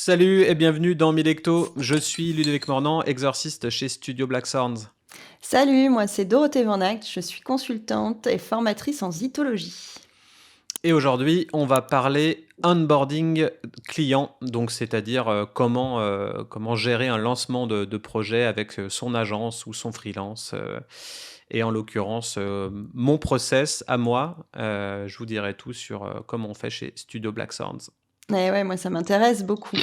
Salut et bienvenue dans Milecto. Je suis Ludovic Mornan, exorciste chez Studio Black Sounds. Salut, moi c'est Dorothée Van Act, je suis consultante et formatrice en zytologie. Et aujourd'hui, on va parler onboarding client, donc c'est-à-dire comment gérer un lancement de projet avec son agence ou son freelance. Et en l'occurrence, mon process à moi, je vous dirai tout sur comment on fait chez Studio Black Sounds. Et ouais, moi ça m'intéresse beaucoup.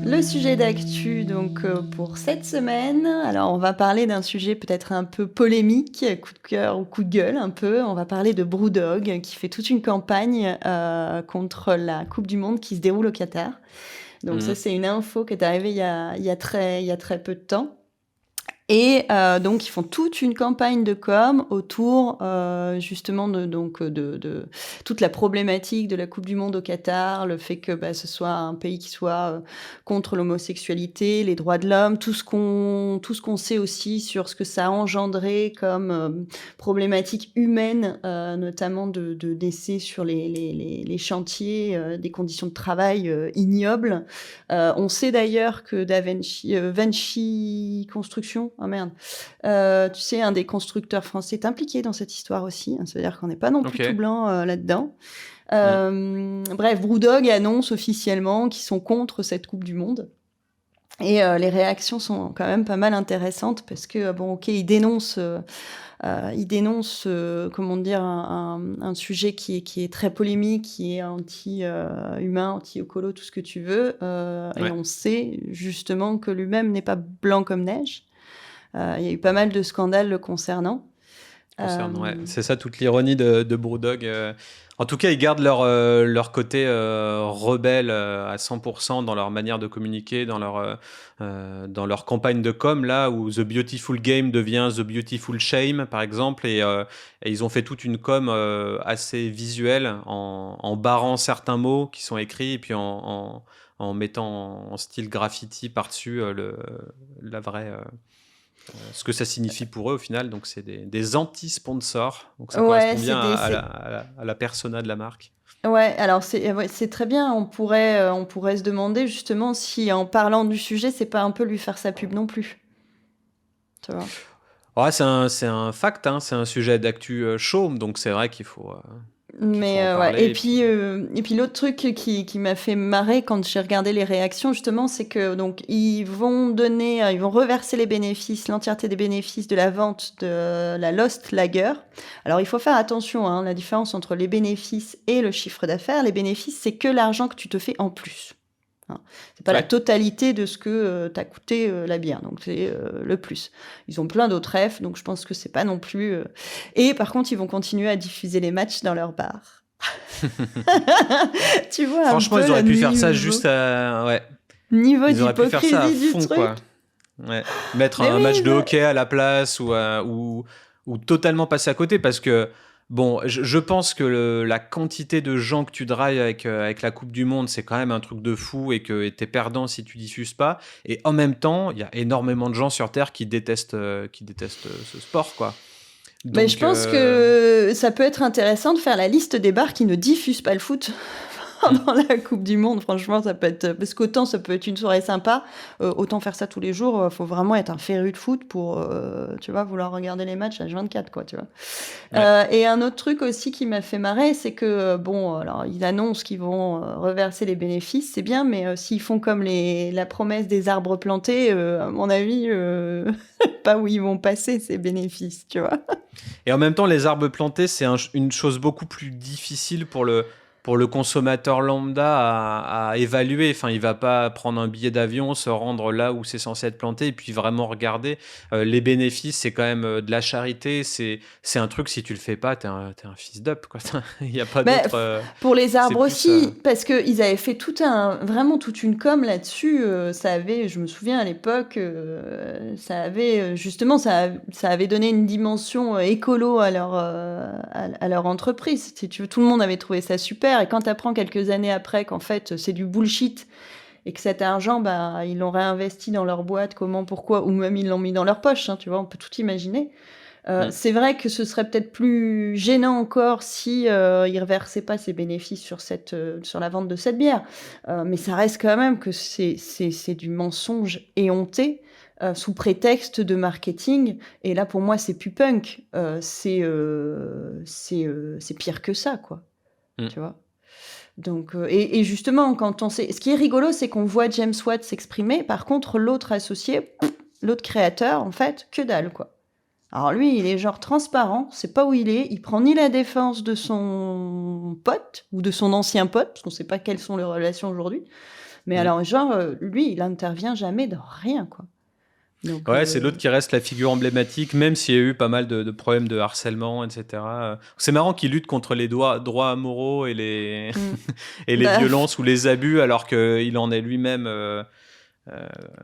Le sujet d'actu donc pour cette semaine, alors on va parler d'un sujet peut-être un peu polémique, coup de cœur ou coup de gueule un peu. On va parler de BrewDog qui fait toute une campagne contre la Coupe du Monde qui se déroule au Qatar. Donc ça c'est une info qui est arrivée il y a très peu de temps. Et donc ils font toute une campagne de com autour justement de toute la problématique de la Coupe du Monde au Qatar, le fait que ce soit un pays qui soit contre l'homosexualité, les droits de l'homme, tout ce qu'on sait aussi sur ce que ça a engendré comme problématique humaine, notamment de décès sur les chantiers, des conditions de travail ignobles. On sait d'ailleurs que Vinci Construction, tu sais, un des constructeurs français est impliqué dans cette histoire aussi. C'est-à-dire qu'on n'est pas non plus tout blanc là-dedans. Bref, BrewDog annonce officiellement qu'ils sont contre cette Coupe du Monde. Et les réactions sont quand même pas mal intéressantes parce que, ils dénoncent comment dire, un sujet qui est très polémique, qui est anti-humain, anti-écolo, tout ce que tu veux. Et on sait justement que lui-même n'est pas blanc comme neige. Il y a eu pas mal de scandales le concernant. C'est ça toute l'ironie de BrewDog. En tout cas, ils gardent leur côté rebelle à 100% dans leur manière de communiquer, dans leur campagne de com, là où The Beautiful Game devient The Beautiful Shame, par exemple, et ils ont fait toute une com assez visuelle en barrant certains mots qui sont écrits, et puis en mettant en style graffiti par-dessus la vraie... ce que ça signifie pour eux au final, donc c'est des anti-sponsors, donc ça correspond bien à la persona de la marque. Ouais, alors c'est très bien, on pourrait se demander justement si en parlant du sujet, c'est pas un peu lui faire sa pub non plus. Tu vois. Ouais, c'est un fact, hein, c'est un sujet d'actu chaud, donc c'est vrai qu'il faut en parler. Et puis l'autre truc qui m'a fait marrer quand j'ai regardé les réactions justement, c'est que donc ils vont reverser les bénéfices, l'entièreté des bénéfices de la vente de la Lost Lager. Alors il faut faire attention, hein, la différence entre les bénéfices et le chiffre d'affaires. Les bénéfices, c'est que l'argent que tu te fais en plus. C'est pas la totalité de ce que t'a coûté la bière, donc c'est le plus. Ils ont plein d'autres refs, donc je pense que c'est pas non plus. Et par contre, ils vont continuer à diffuser les matchs dans leur bar. Tu vois. Franchement, ils auraient pu faire ça juste à. Ouais. Niveau d'hypocrisie du truc. Quoi. Ouais. Mettre un match de hockey à la place ou totalement passer à côté parce que. Bon, je pense que la quantité de gens que tu drives avec la Coupe du Monde, c'est quand même un truc de fou et que t'es perdant si tu diffuses pas. Et en même temps, il y a énormément de gens sur Terre qui détestent ce sport, quoi. Donc, mais je pense que ça peut être intéressant de faire la liste des bars qui ne diffusent pas le foot. Pendant la Coupe du Monde, franchement, ça peut être... Parce qu'autant ça peut être une soirée sympa, autant faire ça tous les jours, faut vraiment être un féru de foot pour, tu vois, vouloir regarder les matchs à H24, quoi, tu vois. Et un autre truc aussi qui m'a fait marrer, c'est que, alors, ils annoncent qu'ils vont reverser les bénéfices, c'est bien, mais s'ils font comme la promesse des arbres plantés, à mon avis, pas où ils vont passer ces bénéfices, tu vois. Et en même temps, les arbres plantés, c'est une chose beaucoup plus difficile pour le consommateur lambda à évaluer. Enfin, il va pas prendre un billet d'avion, se rendre là où c'est censé être planté et puis vraiment regarder. Les bénéfices, c'est quand même de la charité. C'est un truc, si tu le fais pas, t'es un fils d'up, quoi. Il y a pas d'autre... pour les arbres aussi, parce qu'ils avaient fait vraiment toute une com là-dessus. Ça avait, je me souviens à l'époque, ça avait justement, ça avait donné une dimension écolo à leur entreprise. Si tu veux, tout le monde avait trouvé ça super. Et quand tu apprends quelques années après qu'en fait c'est du bullshit et que cet argent, ils l'ont réinvesti dans leur boîte, comment, pourquoi, ou même ils l'ont mis dans leur poche, hein, tu vois, on peut tout imaginer. Mm. C'est vrai que ce serait peut-être plus gênant encore si il reversait pas ses bénéfices sur la vente de cette bière. Mais ça reste quand même que c'est du mensonge éhonté sous prétexte de marketing. Et là, pour moi, c'est plus punk. C'est pire que ça, quoi. Mm. Tu vois. Donc, et justement, ce qui est rigolo, c'est qu'on voit James Watt s'exprimer. Par contre, l'autre associé, l'autre créateur, en fait, que dalle, quoi. Alors lui, il est genre transparent, c'est pas où il est, il prend ni la défense de son pote ou de son ancien pote, parce qu'on sait pas quelles sont les relations aujourd'hui. Mais Mm. alors, genre, lui, il intervient jamais dans rien, quoi. Donc, Ouais, c'est l'autre qui reste la figure emblématique, même s'il y a eu pas mal de problèmes de harcèlement, etc. C'est marrant qu'il lutte contre les droits moraux et les, et les bah, violences ou les abus, alors qu'il en est lui-même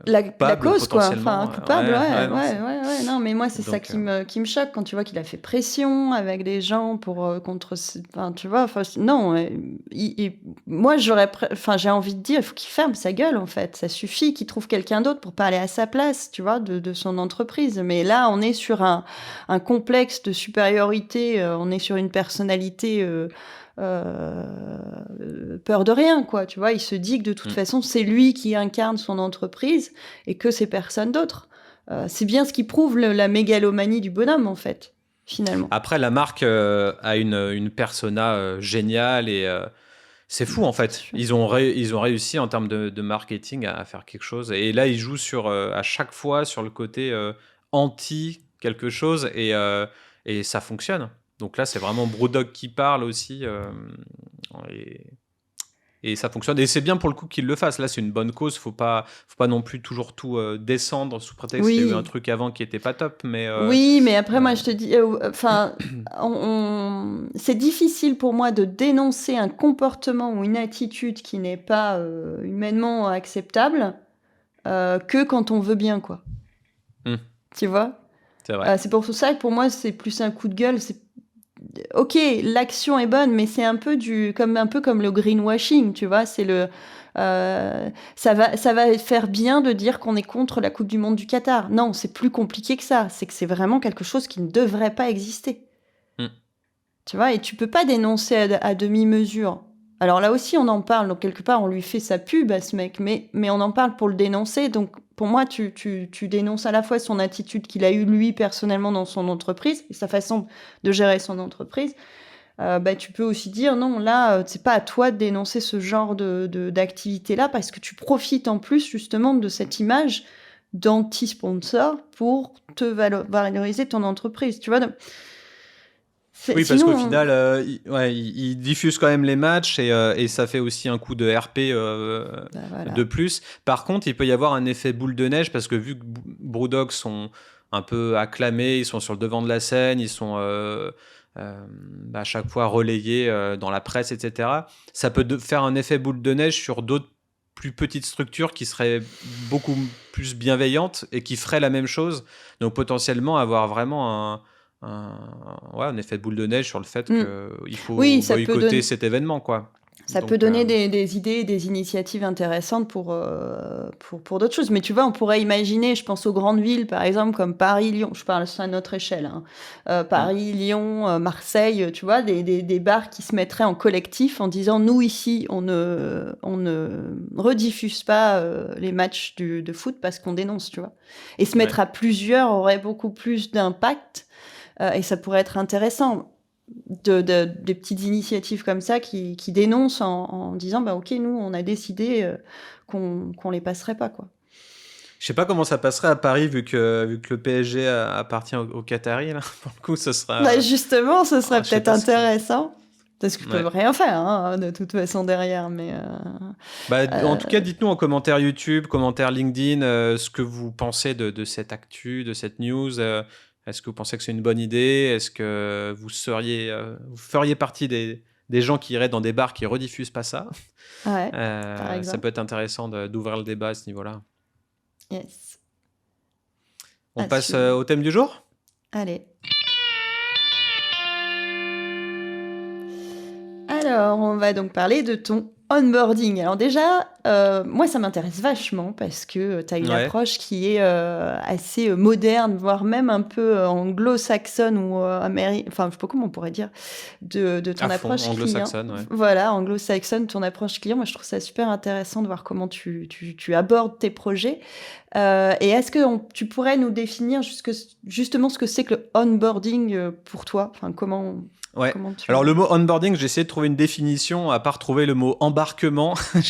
la coupable cause, quoi. potentiellement. Enfin, coupable, Ouais, ouais, ouais, non, ouais, ouais, ouais. Non, mais moi, c'est ça donc, qui me choque quand tu vois qu'il a fait pression avec des gens enfin, tu vois, enfin, non, moi, enfin, j'ai envie de dire, il faut qu'il ferme sa gueule, en fait. Ça suffit qu'il trouve quelqu'un d'autre pour parler à sa place, tu vois, de son entreprise. Mais là, on est sur un complexe de supériorité, on est sur une personnalité, peur de rien, quoi. Tu vois, il se dit que de toute façon, c'est lui qui incarne son entreprise et que c'est personne d'autre. C'est bien ce qui prouve la mégalomanie du bonhomme, en fait, finalement. Après, la marque a une persona géniale et c'est fou en fait. Ils ont réussi en termes de marketing à faire quelque chose. Et là, ils jouent à chaque fois sur le côté anti quelque chose et ça fonctionne. Donc là, c'est vraiment BrewDog qui parle aussi. Et, et ça fonctionne. Et c'est bien pour le coup qu'ils le fassent. Là, c'est une bonne cause. Faut pas non plus toujours tout descendre sous prétexte qu'il y a eu un Oui, truc avant qui était pas top. Mais oui, mais après, moi, je te dis, enfin, c'est difficile pour moi de dénoncer un comportement ou une attitude qui n'est pas humainement acceptable que quand on veut bien, quoi. Tu vois? c'est vrai. C'est pour ça que pour moi, c'est plus un coup de gueule. Ok, l'action est bonne, mais c'est un peu comme le greenwashing, tu vois. Ça va faire bien de dire qu'on est contre la Coupe du Monde du Qatar. Non, c'est plus compliqué que ça. C'est que c'est vraiment quelque chose qui ne devrait pas exister. Mm. Tu vois, et tu peux pas dénoncer à demi-mesure. Alors là aussi, on en parle, donc quelque part, on lui fait sa pub à ce mec, mais on en parle pour le dénoncer. Donc pour moi, tu dénonces à la fois son attitude qu'il a eue lui personnellement dans son entreprise et sa façon de gérer son entreprise. Tu peux aussi dire non, là, c'est pas à toi de dénoncer ce genre d'activité-là parce que tu profites en plus justement de cette image d'anti-sponsor pour te valoriser ton entreprise. Tu vois, Oui, parce qu'au sinon, final, ils diffusent quand même les matchs et ça fait aussi un coup de RP voilà. de plus. Par contre, il peut y avoir un effet boule de neige parce que vu que BrewDog sont un peu acclamés, ils sont sur le devant de la scène, ils sont à chaque fois relayés dans la presse, etc. Ça peut faire un effet boule de neige sur d'autres plus petites structures qui seraient beaucoup plus bienveillantes et qui feraient la même chose. Donc potentiellement avoir vraiment un effet de boule de neige sur le fait Mm. qu'il faut Oui, boycotter cet événement, quoi. ça Donc, peut donner des idées, des initiatives intéressantes pour d'autres choses. Mais tu vois, on pourrait imaginer, je pense aux grandes villes, par exemple, comme Paris, Lyon, je parle à notre échelle, hein. Paris, Lyon, Marseille, tu vois, des bars qui se mettraient en collectif en disant, nous ici, on ne rediffuse pas les matchs de foot parce qu'on dénonce, tu vois. Et se mettre à plusieurs aurait beaucoup plus d'impact et ça pourrait être intéressant. Des petites initiatives comme ça qui dénoncent en disant bah ok, nous on a décidé qu'on les passerait pas, quoi. je sais pas comment ça passerait à Paris vu que le PSG appartient aux Qataris, là. Pour le coup, ce sera. Justement, ce serait Je sais peut-être pas intéressant parce qu'ils Ouais. peuvent rien faire, hein, de toute façon derrière, mais En tout cas, dites-nous en commentaire YouTube, commentaire LinkedIn, ce que vous pensez de cette actu, de cette news. Est-ce que vous pensez que c'est une bonne idée? Est-ce que vous feriez partie des gens qui iraient dans des bars qui rediffusent pas ça? ouais, par Ça exemple. peut être intéressant d'ouvrir le débat à ce niveau-là. Yes. On À passe suivre. au thème du jour? Allez. Alors, on va donc parler de ton onboarding. Alors déjà, moi, ça m'intéresse vachement parce que tu as une Ouais, approche qui est assez moderne, voire même un peu anglo-saxonne ou enfin, je sais pas comment on pourrait dire, de ton à fond, approche client. anglo-saxonne, ouais. Voilà, anglo-saxonne, ton approche client. Moi, je trouve ça super intéressant de voir comment tu abordes tes projets. Et est-ce que tu pourrais nous définir justement ce que c'est que le onboarding pour toi? Enfin, Ouais. comment Alors tu... le mot onboarding, j'ai essayé de trouver une définition, à part trouver le mot embarquement, Ouais,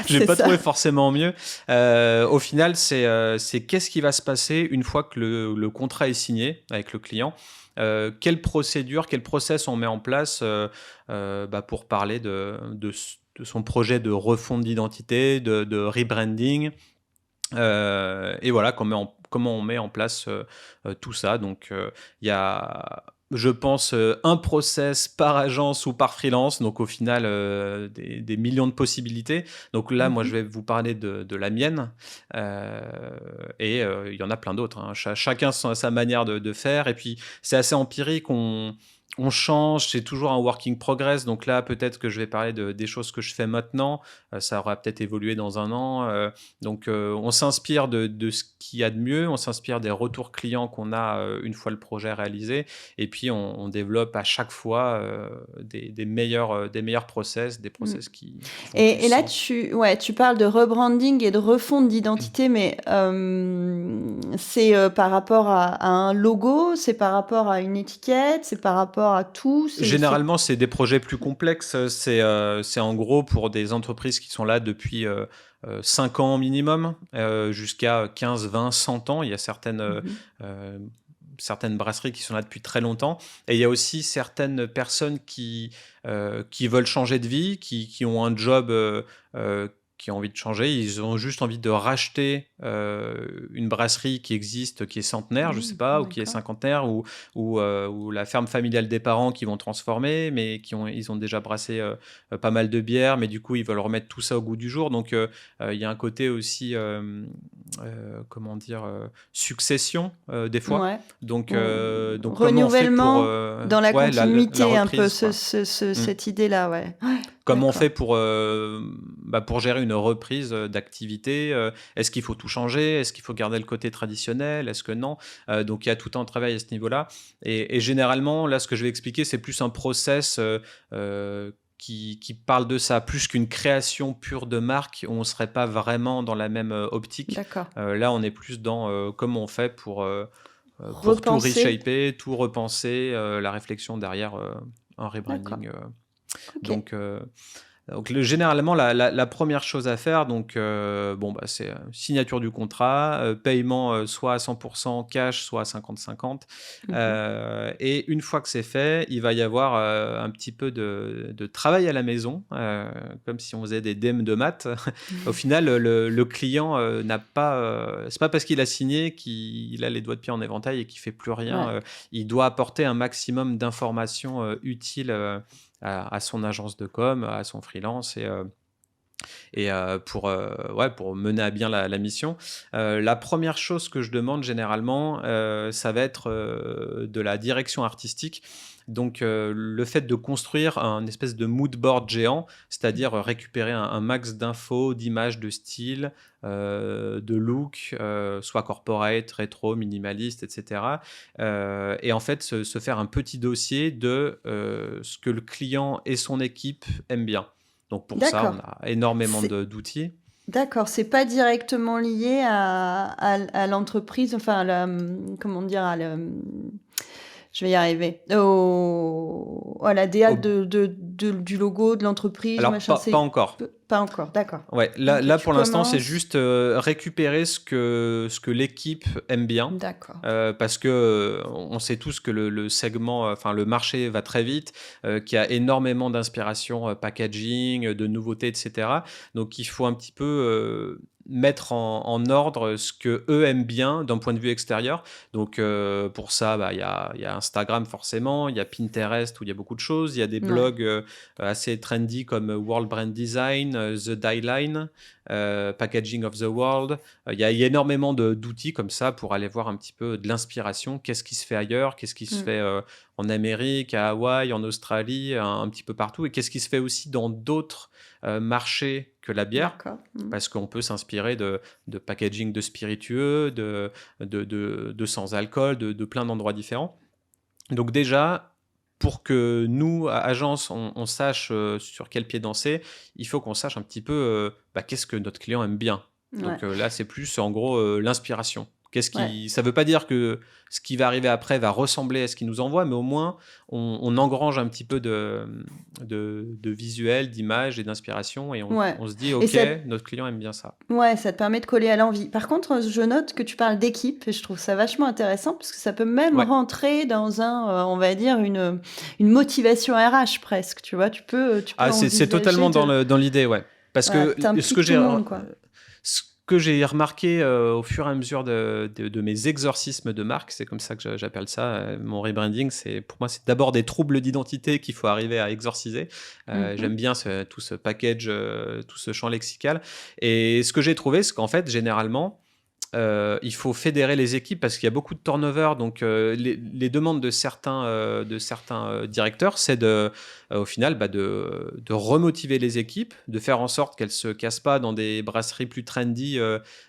j'ai c'est pas ça. trouvé forcément mieux. Au final, c'est qu'est-ce qui va se passer une fois que le contrat est signé avec le client. Quelle procédure, quel process on met en place pour parler de son projet de refonte d'identité, de rebranding. Et voilà, comment on met en place tout ça. Donc, il y a, je pense, un process par agence ou par freelance. Donc, au final, des millions de possibilités. Donc là, moi, je Mhm. vais vous parler de la mienne. Et il y en a plein d'autres, hein. Chacun sa manière de faire. Et puis, c'est assez empirique. On change, c'est toujours un working progress. Donc là, peut-être que je vais parler des choses que je fais maintenant. Ça aura peut-être évolué dans un an. Donc, on s'inspire de ce qu'il y a de mieux, on s'inspire des retours clients qu'on a une fois le projet réalisé, et puis on développe à chaque fois des meilleurs process, des Mm. process qui font plus Et là, sens. tu parles de rebranding et de refonte d'identité, mais c'est par rapport à un logo, c'est par rapport à une étiquette, c'est par rapport à tout, Généralement, c'est des projets plus complexes. C'est en gros pour des entreprises qui sont là depuis 5 ans minimum, jusqu'à 15, 20, 100 ans. Il y a Mhm. euh, certaines brasseries qui sont là depuis très longtemps. Et il y a aussi certaines personnes qui veulent changer de vie, qui ont un job, euh, qui ont envie de changer. Ils ont juste envie de racheter une brasserie qui existe, qui est centenaire, je sais pas, ou qui est D'accord. cinquantenaire, ou la ferme familiale des parents qui vont transformer, mais ils ont déjà brassé pas mal de bières, mais du coup, ils veulent remettre tout ça au goût du jour. Donc, il y a un côté aussi, comment dire, succession, des fois. Ouais. Donc comment on fait pour Renouvellement dans la ouais, la continuité, un peu, reprise, quoi. Mm. cette idée-là, ouais. Ouais, Comment on d'accord. fait pour gérer une reprise d'activité? Est-ce qu'il faut tout changer? Est-ce qu'il faut garder le côté traditionnel? Est-ce que non? Donc il y a tout un travail à ce niveau-là. Et généralement, là, ce que je vais expliquer, c'est plus un process qui parle de ça, plus qu'une création pure de marque, où on ne serait pas vraiment dans la même optique. D'accord. Là, on est plus dans comment on fait pour tout Repenser. reshaper, tout repenser, la réflexion derrière un D'accord. rebranding. Ok. Donc, généralement, la première chose à faire, donc, c'est signature du contrat, paiement soit à 100% cash, soit à 50-50. Mhm. Et une fois que c'est fait, il va y avoir un petit peu de travail à la maison, comme si on faisait des dèmes de maths. Au final, le client n'a pas. C'est pas parce qu'il a signé qu'il a les doigts de pied en éventail et qu'il fait plus rien. Ouais. Il doit apporter un maximum d'informations utiles à son agence de com, à son freelance pour mener à bien la mission. La première chose que je demande généralement, ça va être de la direction artistique. Donc, le fait de construire un espèce de mood board géant, c'est-à-dire récupérer un max d'infos, d'images, de style, de look, soit corporate, rétro, minimaliste, etc. Et en fait, se faire un petit dossier de ce que le client et son équipe aiment bien. Donc pour ça, on D'accord. a énormément C'est d'outils. d'accord. C'est pas directement lié à l'entreprise, enfin, comment dire, je vais y arriver. À la DA Au- du logo de l'entreprise, Alors, machin. pas encore. Pas encore. D'accord. Ouais, Ok. là Tu pour l'instant, c'est commences. juste récupérer ce que l'équipe aime bien. D'accord. Parce que on sait tous que le segment, enfin le marché va très vite, qu'il y a énormément d'inspiration packaging, de nouveautés, etc. Donc il faut un petit peu mettre en ordre ce que eux aiment bien d'un point de vue extérieur. Donc pour ça, bah, il y a Instagram forcément, il y a Pinterest où il y a beaucoup de choses, il y a des Ouais. blogs assez trendy comme World Brand Design, The Die-Line, Packaging of the World. Il y a énormément d'outils comme ça pour aller voir un petit peu de l'inspiration. Qu'est-ce qui se fait ailleurs? Qu'est-ce qui se Mmh. fait en Amérique, à Hawaï, en Australie, un petit peu partout? Et qu'est-ce qui se fait aussi dans d'autres marchés que la bière? D'accord. Mmh. Parce qu'on peut s'inspirer de packaging de spiritueux, de sans-alcool, de plein d'endroits différents. Donc déjà, pour que nous, à agence, on sache sur quel pied danser, il faut qu'on sache un petit peu bah, qu'est-ce que notre client aime bien. Ouais. Donc là, c'est plus en gros l'inspiration. Ouais. Ça ne veut pas dire que ce qui va arriver après va ressembler à ce qu'il nous envoie, mais au moins on engrange un petit peu de visuel, d'image et d'inspiration, et Ouais. on se dit, Et OK, ça notre client aime bien ça. Ouais, ça te permet de coller à l'envie. Par contre, je note que tu parles d'équipe et je trouve ça vachement intéressant parce que ça peut même Ouais. rentrer dans on va dire une motivation RH presque, tu vois? Tu peux Ah, c'est envisager totalement de dans l'idée, ouais. Parce voilà, que tu tout le monde, quoi. ce que j'ai remarqué au fur et à mesure de mes exorcismes de marque, c'est comme ça que j'appelle ça, mon rebranding, pour moi, c'est d'abord des troubles d'identité qu'il faut arriver à exorciser. Mmh. J'aime bien tout ce package, tout ce champ lexical. Et ce que j'ai trouvé, c'est qu'en fait, généralement, il faut fédérer les équipes parce qu'il y a beaucoup de turnover. Donc, les demandes de certains directeurs, c'est au final bah, de remotiver les équipes, de faire en sorte qu'elles se cassent pas dans des brasseries plus trendy,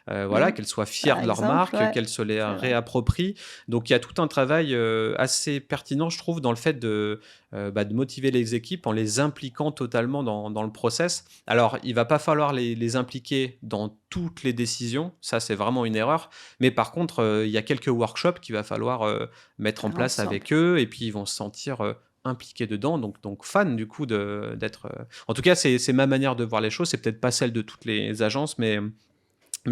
voilà, Mmh. qu'elles soient fières Par de leur exemple, marque, ouais, qu'elles se les c'est vrai. réapproprient. Donc, il y a tout un travail assez pertinent, je trouve, dans le fait de motiver les équipes en les impliquant totalement dans le process. Alors, il va pas falloir les impliquer dans toutes les décisions, ça c'est vraiment une erreur. Mais par contre, il y a quelques workshops qu'il va falloir mettre en Faire place ensemble. avec eux, et puis ils vont se sentir impliqués dedans, donc fans du coup d'être. En tout cas, c'est ma manière de voir les choses. C'est peut-être pas celle de toutes les agences, mais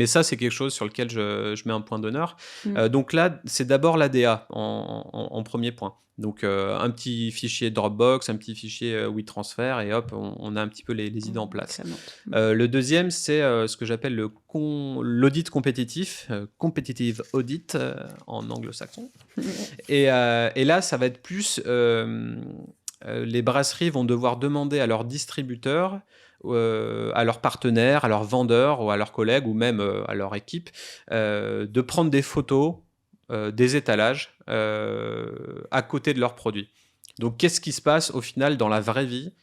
ça, c'est quelque chose sur lequel je mets un point d'honneur. Mmh. Donc là, c'est d'abord l'ADA en premier point. Donc un petit fichier Dropbox, un petit fichier WeTransfer, et hop, on a un petit peu les idées en Mmh, place. excellente. Mmh. Le deuxième, c'est ce que j'appelle l'audit compétitif, competitive audit en anglo-saxon. Et là, ça va être plus, les brasseries vont devoir demander à leurs distributeurs, à leurs partenaires, à leurs vendeurs ou à leurs collègues ou même à leur équipe, de prendre des photos des étalages à côté de leurs produits. Donc, qu'est-ce qui se passe au final dans la vraie vie,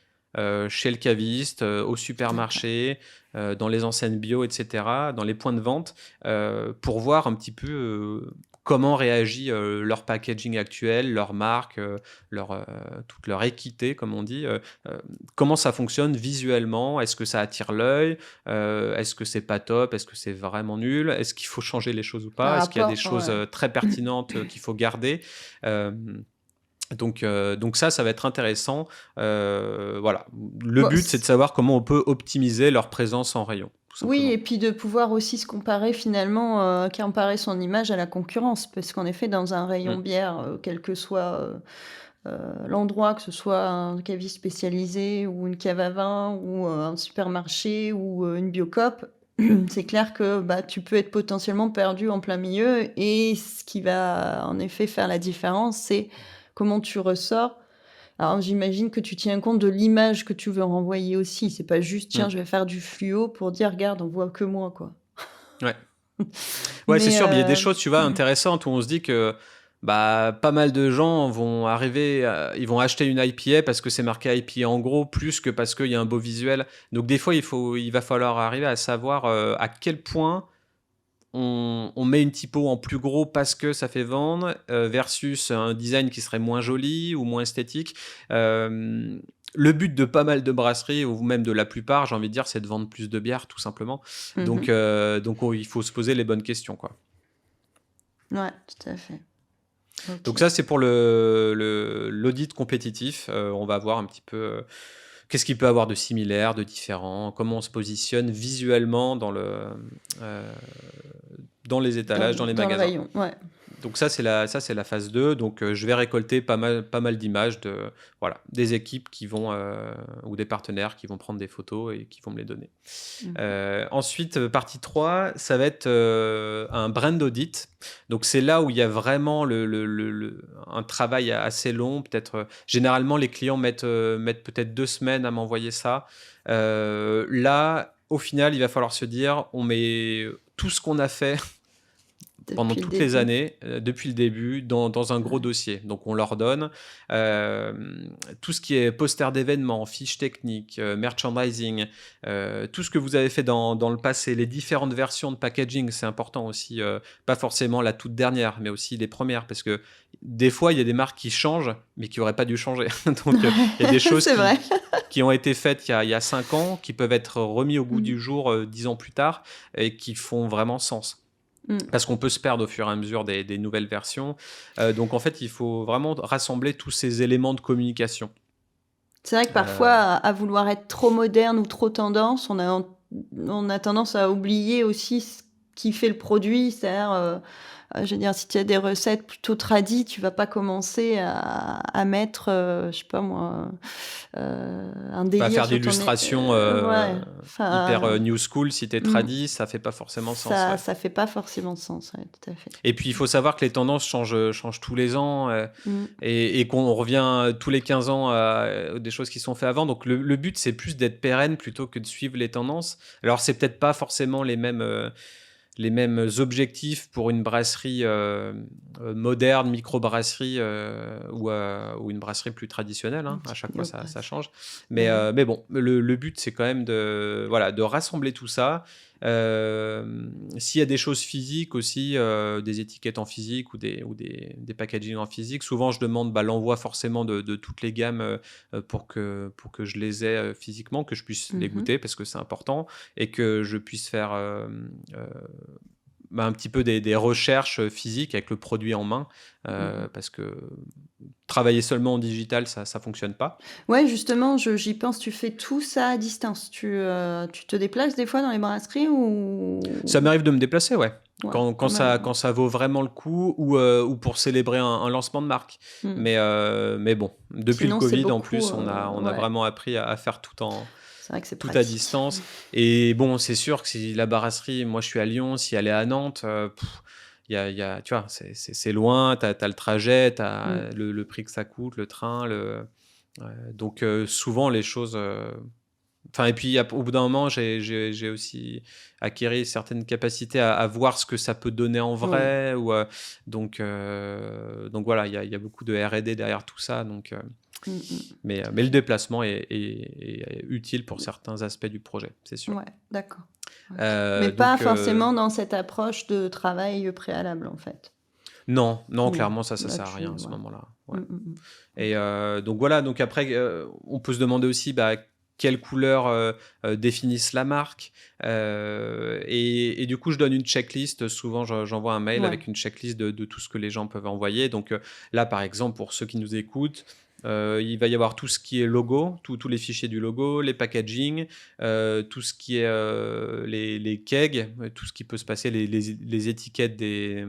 chez le caviste, au D'accord. supermarché, dans les enseignes bio, etc., dans les points de vente, pour voir un petit peu comment réagit leur packaging actuel, leur marque, toute leur équité, comme on dit. Comment ça fonctionne visuellement? Est-ce que ça attire l'œil? Est-ce que c'est pas top? Est-ce que c'est vraiment nul? Est-ce qu'il faut changer les choses ou Par pas? Est-ce qu'il y a des rapport choses ouais. très pertinentes qu'il faut garder? Euh, donc ça va être intéressant. Voilà. Le Bon, but, c'est de savoir comment on peut optimiser leur présence en rayon, tout oui, simplement. et puis de pouvoir aussi se comparer finalement, comparer son image à la concurrence. Parce qu'en effet, dans un rayon Mm. bière, quel que soit, l'endroit, que ce soit un caviste spécialisé ou une cave à vin ou, un supermarché ou, une biocoop, c'est clair que, bah, tu peux être potentiellement perdu en plein milieu et ce qui va en effet faire la différence, c'est comment tu ressors. Alors j'imagine que tu tiens compte de l'image que tu veux renvoyer aussi. C'est pas juste: «Tiens, Mm. je vais faire du fluo pour dire: "Regarde, on voit que moi", quoi». Ouais. Ouais, c'est Mais, sûr, mais il y a des choses, tu vois, intéressantes où on se dit que bah, pas mal de gens vont arriver, ils vont acheter une IPA parce que c'est marqué IPA en gros, plus que parce qu'il y a un beau visuel. Donc des fois, il va falloir arriver à savoir à quel point on met une typo en plus gros parce que ça fait vendre, versus un design qui serait moins joli ou moins esthétique. Euh, le but de pas mal de brasseries, ou même de la plupart, j'ai envie de dire, c'est de vendre plus de bière, tout simplement. Donc, mmh il faut se poser les bonnes questions, quoi. Ouais, tout à fait. OK. Donc ça, c'est pour l'audit compétitif. On va voir un petit peu qu'est-ce qu'il peut avoir de similaire, de différent, comment on se positionne visuellement euh, dans les Dans étalages, dans les dans le magasins. rayon, ouais. Donc ça, c'est la phase 2. Donc je vais récolter pas mal d'images voilà, des équipes qui vont, ou des partenaires qui vont prendre des photos et qui vont me les donner. Ensuite, partie 3, ça va être un brand audit. Donc c'est là où il y a vraiment un travail assez long. Peut-être, généralement, les clients mettent peut-être 2 semaines à m'envoyer ça. Là, au final, il va falloir se dire, on met tout ce qu'on a fait pendant toutes les années, depuis le début, dans un gros dossier. Donc, on leur donne tout ce qui est poster d'événements, fiches techniques, merchandising, tout ce que vous avez fait dans le passé, les différentes versions de packaging, c'est important aussi, pas forcément la toute dernière, mais aussi les premières, parce que des fois, il y a des marques qui changent, mais qui n'auraient pas dû changer. Donc, il y a des choses qui ont été faites il y a 5 ans, qui peuvent être remis au goût du jour 10 ans plus tard, et qui font vraiment sens. Parce qu'on peut se perdre au fur et à mesure des nouvelles versions. Donc, en fait, il faut vraiment rassembler tous ces éléments de communication. C'est vrai que parfois, à vouloir être trop moderne ou trop tendance, on a tendance à oublier aussi ce qui fait le produit. C'est-à-dire, je veux dire, si tu as des recettes plutôt tradies, tu vas pas commencer à mettre, je sais pas moi, un délire faire sur d'illustrations hyper new school, si tu es tradi, ça fait pas forcément sens. Ça fait pas forcément sens, ouais, tout à fait. Et puis, il faut savoir que les tendances changent tous les ans et qu'on revient tous les 15 ans à des choses qui sont faites avant. Donc, le but, c'est plus d'être pérenne plutôt que de suivre les tendances. Alors, c'est peut-être pas forcément les mêmes objectifs pour une brasserie moderne, micro-brasserie ou une brasserie plus traditionnelle. À chaque fois, ça change. Mais bon, le but, c'est quand même de rassembler tout ça. S'il y a des choses physiques aussi, des étiquettes en physique ou des packaging en physique, souvent je demande l'envoi forcément de toutes les gammes pour que je les ai physiquement, que je puisse les goûter parce que c'est important et que je puisse faire un petit peu des recherches physiques avec le produit en main parce que travailler seulement en digital, ça fonctionne pas. Ouais, justement, j'y pense. Tu fais tout ça à distance. Tu te déplaces des fois dans les brasseries ou... Ça m'arrive de me déplacer, ouais. Quand ça vaut vraiment le coup ou pour célébrer un lancement de marque. Mais bon, depuis Sinon, le Covid, beaucoup, en plus, on a vraiment appris à faire tout c'est vrai que c'est tout à pratique. distance. Et bon, c'est sûr que si la brasserie, moi je suis à Lyon, si elle est à Nantes, tu vois, c'est loin, tu as le trajet, tu as le prix que ça coûte, le train. Donc souvent les choses... et puis au bout d'un moment, j'ai aussi acquis certaines capacités à voir ce que ça peut donner en vrai. Donc voilà, il y a beaucoup de R&D derrière tout ça. Donc, mais le déplacement est utile pour certains aspects du projet, c'est sûr. Ouais, d'accord. Mais Donc, pas forcément dans cette approche de travail préalable, en fait. Non, clairement, ça sert à rien à ce moment-là. Ouais. Et donc voilà, donc après, on peut se demander aussi quelles couleurs définissent la marque. Et du coup, je donne une checklist. Souvent, j'envoie un mail avec une checklist de tout ce que les gens peuvent envoyer. Donc là, par exemple, pour ceux qui nous écoutent, il va y avoir tout ce qui est logo, tous les fichiers du logo, les packaging, tout ce qui est les kegs, tout ce qui peut se passer, les étiquettes des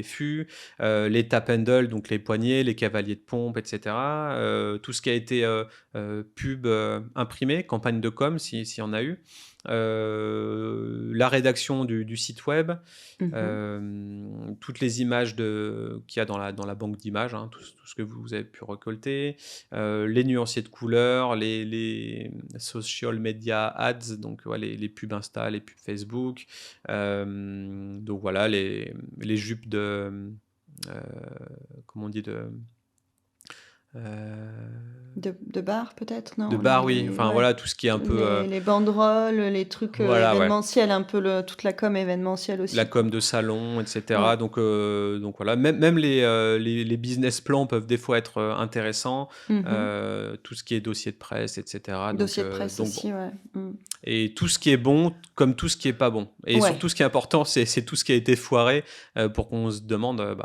fûts, les tap handles, donc les poignées, les cavaliers de pompe, etc. Tout ce qui a été pub imprimé, campagne de com, s'il y en a eu. La rédaction du site web, toutes les images qu'il y a dans la banque d'images, tout ce que vous avez pu récolter, les nuanciers de couleurs, les social media ads, donc les pubs Insta, les pubs Facebook, donc voilà, les jupes comment on dit de bar peut-être, non? De bar, oui. Enfin voilà, tout ce qui est un peu... Les banderoles, les trucs événementiels, un peu toute la com événementielle aussi. La com de salon, etc. Donc voilà, même les business plans peuvent des fois être intéressants. Tout ce qui est dossier de presse, etc. Dossier de presse aussi, ouais. Et tout ce qui est bon, comme tout ce qui est pas bon. Et surtout, ce qui est important, c'est tout ce qui a été foiré pour qu'on se demande,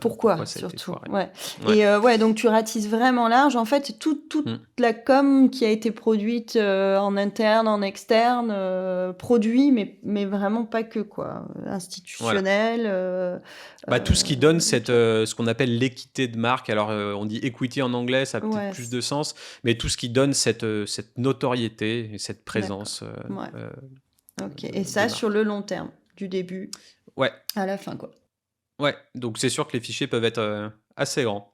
pourquoi ça a été surtout. foiré. Et donc tu ratisses vraiment large. En fait, c'est toute Mmh. la com qui a été produite en interne, en externe, produit, mais vraiment pas que, quoi. Voilà. Institutionnel, Bah, tout ce qui donne ok. ce qu'on appelle l'équité de marque. Alors, on dit equity en anglais, ça a peut-être Ouais, plus de sens, mais tout ce qui donne cette notoriété et cette d'accord. présence, Ouais, heu, ok. Et de ça, sur marque. le long terme, du début Ouais, à la fin, quoi. ouais, donc c'est sûr que les fichiers peuvent être, assez grands.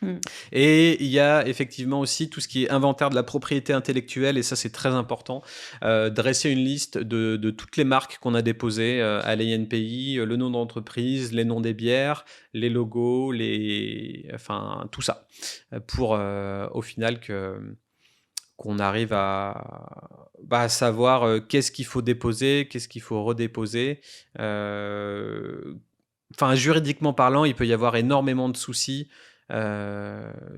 Mm. Et il y a effectivement aussi tout ce qui est inventaire de la propriété intellectuelle, et ça c'est très important. Dresser une liste de toutes les marques qu'on a déposées à l'INPI, le nom d'entreprise, les noms des bières, les logos, enfin tout ça, pour au final qu'on arrive à savoir qu'est-ce qu'il faut déposer, qu'est-ce qu'il faut redéposer. Euh, Enfin, juridiquement parlant, il peut y avoir énormément de soucis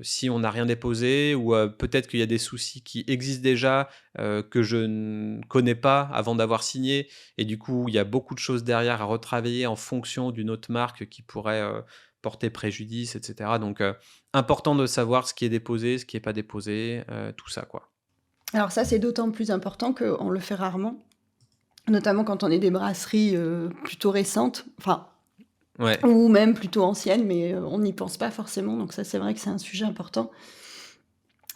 si on n'a rien déposé, ou peut-être qu'il y a des soucis qui existent déjà que je ne connais pas avant d'avoir signé, et du coup, il y a beaucoup de choses derrière à retravailler en fonction d'une autre marque qui pourrait porter préjudice, etc. Donc, important de savoir ce qui est déposé, ce qui n'est pas déposé, tout ça, quoi. Alors ça, c'est d'autant plus important qu'on le fait rarement, notamment quand on est des brasseries plutôt récentes, enfin, Ouais. ou même plutôt anciennes, mais on n'y pense pas forcément. Donc ça, c'est vrai que c'est un sujet important.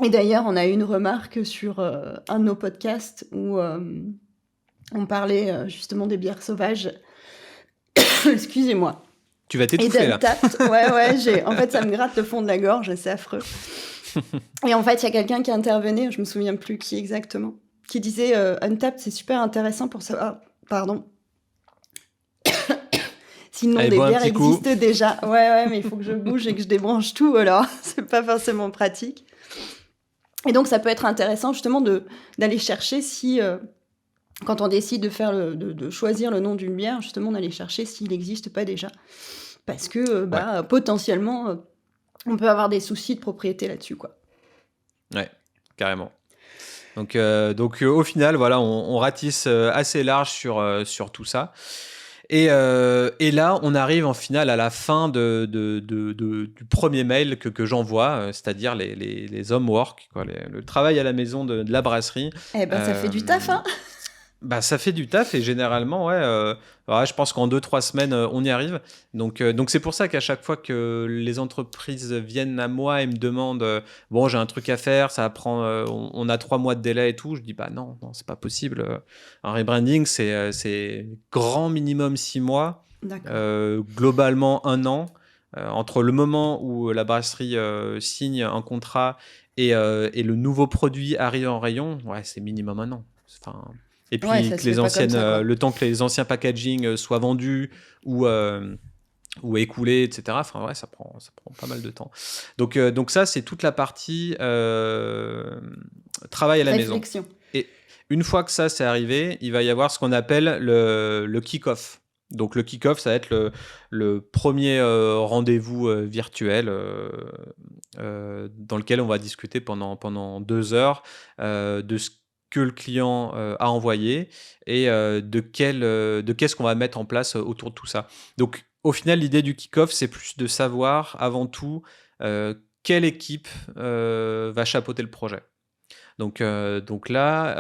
Et d'ailleurs, on a eu une remarque sur un de nos podcasts où on parlait justement des bières sauvages. Excusez-moi. Tu vas Et t'étouffer là. d'Untapped, ouais, en fait, ça me gratte le fond de la gorge, c'est affreux. Et en fait, il y a quelqu'un qui intervenait, je me souviens plus qui exactement, qui disait Untapped, c'est super intéressant pour savoir, pardon, si le nom Allez, des bois un bières petit coup. existe déjà. Ouais, mais il faut que je bouge et que je débranche tout, alors c'est pas forcément pratique. Et donc, ça peut être intéressant justement d'aller chercher si, quand on décide de choisir le nom d'une bière, justement, d'aller chercher s'il n'existe pas déjà. Parce que Ouais, potentiellement, on peut avoir des soucis de propriété là-dessus, quoi. ouais, carrément. Donc, au final, voilà, on ratisse assez large sur tout ça. Et là, on arrive en finale à la fin du premier mail que j'envoie, c'est-à-dire les homework, quoi, le travail à la maison de la brasserie. Eh ben, ça fait du taf, Euh, hein. Bah, ça fait du taf, et généralement, ouais, ouais, je pense qu'en 2-3 semaines, on y arrive. Donc c'est pour ça qu'à chaque fois que les entreprises viennent à moi et me demandent bon, j'ai un truc à faire, ça prend, on a 3 mois de délai et tout, je dis bah non, non, c'est pas possible. Un rebranding, c'est grand minimum 6 mois, D'accord. globalement 1 an. Entre le moment où la brasserie signe un contrat et le nouveau produit arrive en rayon, ouais, c'est minimum 1 an. Enfin, et Ouais, puis ça se fait pas comme ça, quoi. le temps que les anciens packaging soient vendus ou écoulés, etc. Enfin, ouais, ça prend pas mal de temps. Donc ça, c'est toute la partie travail à la maison. Réflexion. Et une fois que ça, c'est arrivé, il va y avoir ce qu'on appelle le kick-off. Donc le kick-off, ça va être le premier rendez-vous virtuel dans lequel on va discuter pendant 2 heures de ce que le client a envoyé et de qu'est-ce qu'on va mettre en place autour de tout ça. Donc au final, l'idée du kick-off, c'est plus de savoir avant tout quelle équipe va chapeauter le projet. Donc là,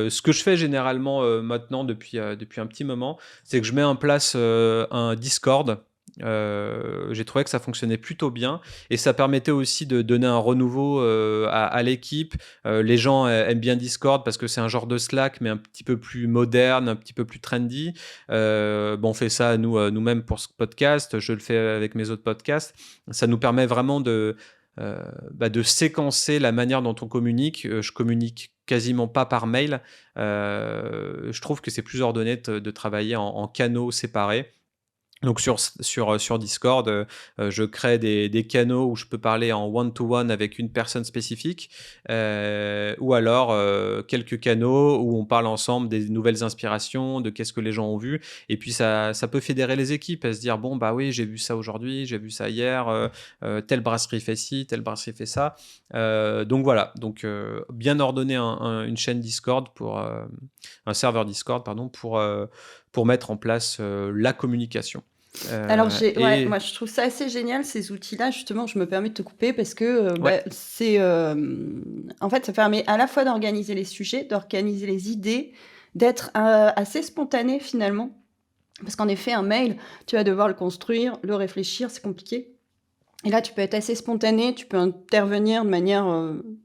ce que je fais généralement maintenant depuis un petit moment, c'est que je mets en place un Discord. J'ai trouvé que ça fonctionnait plutôt bien, et ça permettait aussi de donner un renouveau à l'équipe. Les gens aiment bien Discord parce que c'est un genre de Slack, mais un petit peu plus moderne, un petit peu plus trendy. Bon, on fait ça nous-mêmes pour ce podcast, je le fais avec mes autres podcasts. Ça nous permet vraiment de séquencer la manière dont on communique. Je communique quasiment pas par mail. Je trouve que c'est plus ordonné de travailler en canaux séparés. Donc sur Discord, je crée des canaux où je peux parler en one-to-one avec une personne spécifique, ou alors quelques canaux où on parle ensemble des nouvelles inspirations, de qu'est-ce que les gens ont vu, et puis ça peut fédérer les équipes à se dire bon bah oui, j'ai vu ça aujourd'hui, j'ai vu ça hier, telle brasserie fait ci, telle brasserie fait ça. Donc voilà, bien ordonner une chaîne Discord un serveur Discord pardon pour mettre en place la communication. Alors Et moi je trouve ça assez génial ces outils-là. Justement, je me permets de te couper parce que ouais, en fait, ça permet à la fois d'organiser les sujets, d'organiser les idées, d'être assez spontané finalement. Parce qu'en effet, un mail, tu vas devoir le construire, le réfléchir, c'est compliqué. Et là, tu peux être assez spontané, tu peux intervenir de manière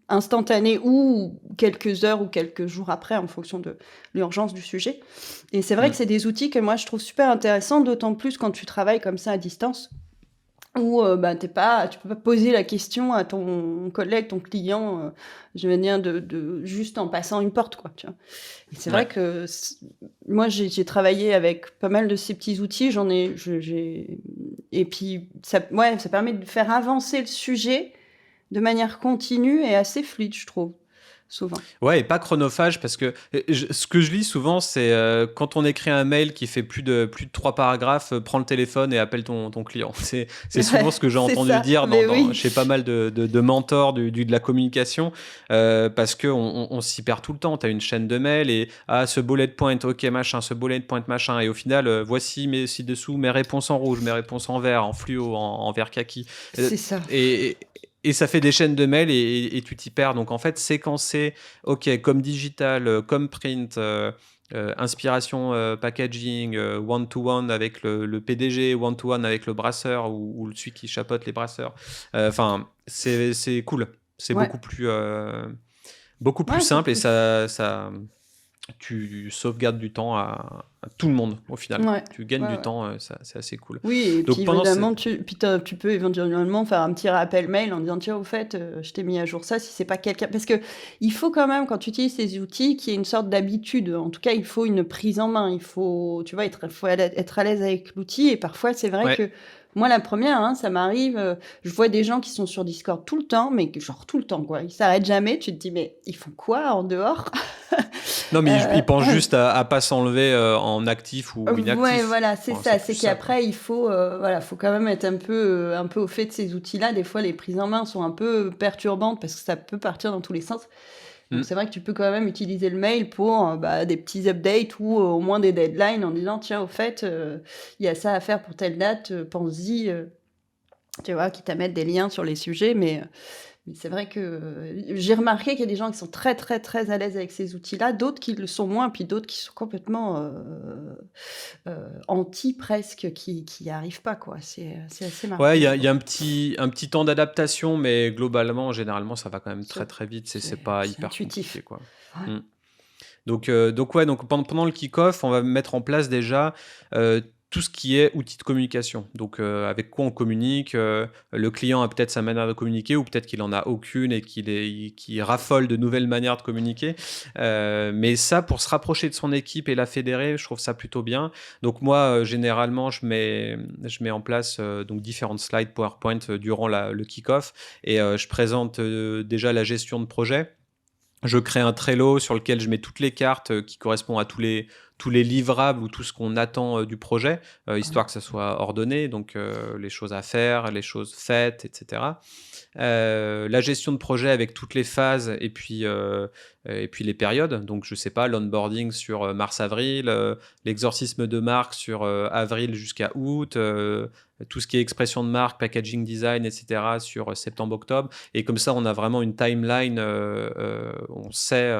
instantanée ou quelques heures ou quelques jours après en fonction de l'urgence du sujet. Et c'est vrai que mm, c'est des outils que moi je trouve super intéressants, d'autant plus quand tu travailles comme ça à distance, où bah, tu peux pas poser la question à ton collègue, ton client, je veux dire, juste en passant une porte, quoi, tu vois. Et c'est vrai ouais. que moi, j'ai travaillé avec pas mal de ces petits outils. Et puis, ouais, ça permet de faire avancer le sujet de manière continue et assez fluide, je trouve, souvent. Ouais, et pas chronophage parce que ce que je lis souvent, c'est quand on écrit un mail qui fait plus de 3 paragraphes, prends le téléphone et appelle ton client. C'est souvent ce que j'ai C'est entendu ça, dire mais oui. chez pas mal de mentors de la communication parce qu'on on s'y perd tout le temps. Tu as une chaîne de mails et ce bullet point, ok, machin, ce bullet point, machin. Et au final, voici ci-dessous mes réponses en rouge, mes réponses en vert, en fluo, en vert kaki. Euh, C'est ça. et, et ça fait des chaînes de mails et tu t'y perds. Donc en fait, séquencer, ok, comme digital, comme print, inspiration, packaging, one-to-one avec le PDG, one-to-one avec le brasseur ou celui qui chapeaute les brasseurs. Enfin, c'est cool. C'est Ouais. beaucoup plus Ouais, c'est simple et cool. tu sauvegardes du temps à tout le monde au final. Ouais, Tu gagnes ouais, du ouais. temps, c'est assez cool. Oui, et puis Donc pendant ces... évidemment, tu peux éventuellement faire un petit rappel mail en disant tiens, au fait, je t'ai mis à jour ça si c'est pas quelqu'un. Parce que il faut quand même, quand tu utilises ces outils, qu'il y ait une sorte d'habitude. En tout cas, il faut une prise en main. Il faut, tu vois, faut être à l'aise avec l'outil. Et parfois, c'est vrai Ouais. que moi, la première, hein, ça m'arrive, je vois des gens qui sont sur Discord tout le temps, mais genre tout le temps, quoi. Ils s'arrêtent jamais. Tu te dis, mais ils font quoi en dehors? Non, mais Euh, il pense juste à pas s'enlever en actif ou Ouais, inactif. voilà, c'est Enfin, ça. c'est plus C'est ça, quoi. qu'après, voilà, faut quand même être un peu au fait de ces outils-là. Des fois, les prises en main sont un peu perturbantes parce que ça peut partir dans tous les sens. Donc, Mm. c'est vrai que tu peux quand même utiliser le mail pour bah, des petits updates ou au moins des deadlines en disant, tiens, au fait, il y a ça à faire pour telle date, pense-y, tu vois, quitte à mettre des liens sur les sujets. Mais c'est vrai que j'ai remarqué qu'il y a des gens qui sont très, très, très à l'aise avec ces outils-là, d'autres qui le sont moins, puis d'autres qui sont complètement anti presque, qui n'y arrivent pas, quoi. C'est assez marrant, Ouais, je il y trouve. a un petit temps d'adaptation, mais globalement, généralement, ça va quand même très C'est très vite. C'est c'est pas c'est hyper intuitif. compliqué, quoi. Ouais. Mm. Donc ouais, donc pendant le kick-off, on va mettre en place déjà tout ce qui est outils de communication. Donc avec quoi on communique. Le client a peut-être sa manière de communiquer ou peut-être qu'il en a aucune et qu'il raffole de nouvelles manières de communiquer. Mais ça, pour se rapprocher de son équipe et la fédérer, je trouve ça plutôt bien. Donc moi, généralement, je mets en place donc différentes slides PowerPoint durant le kick-off et je présente déjà la gestion de projet. Je crée un Trello sur lequel je mets toutes les cartes qui correspondent à tous les livrables ou tout ce qu'on attend du projet, histoire que ça soit ordonné, donc les choses à faire, les choses faites, etc. La gestion de projet avec toutes les phases et puis les périodes. Donc, je sais pas, l'onboarding sur mars-avril, l'exorcisme de marque sur avril jusqu'à août, tout ce qui est expression de marque, packaging design, etc. sur septembre-octobre. Et comme ça, on a vraiment une timeline, on sait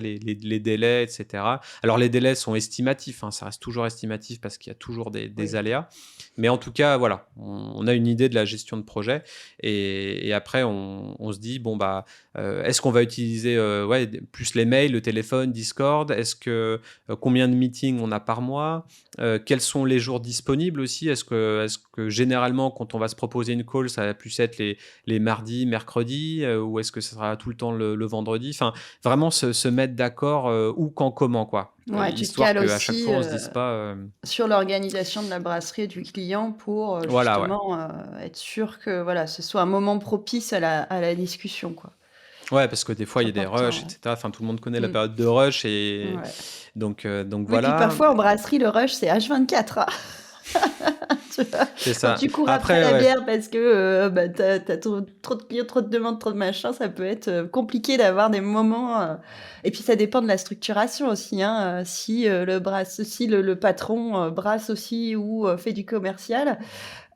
les délais, etc. Alors, les délais sont estimatifs, hein, ça reste toujours estimatif parce qu'il y a toujours des Oui. aléas. Mais en tout cas, voilà, on a une idée de la gestion de projet. Et après, on se dit, bon, bah, est-ce qu'on va utiliser plus les mails, le téléphone, Discord? Combien de meetings on a par mois? Quels sont les jours disponibles aussi? Est-ce que généralement, quand on va se proposer une call, ça va plus être les mardis, mercredis, ou est-ce que ça sera tout le temps le vendredi? Enfin, vraiment se mettre d'accord où, quand, comment, quoi. Ouais, tu te Histoire cales qu'à chaque aussi fois, on se dise pas... sur l'organisation de la brasserie et du client pour Voilà, ouais. justement être sûr que voilà, ce soit un moment propice à la discussion, quoi. Ouais, parce que des fois, C'est il y a des rushs, important. etc. Enfin, tout le monde connaît la Mm. période de rush et Ouais. donc Oui, puis voilà. parfois en brasserie, le rush, c'est H24, hein. Tu vois? C'est Quand ça. tu cours après Après, la ouais. bière parce que, bah, tu as trop de clients, trop de demandes, trop de machin, ça peut être, compliqué d'avoir des moments, et puis ça dépend de la structuration aussi, hein, si, si le patron, brasse aussi ou, fait du commercial,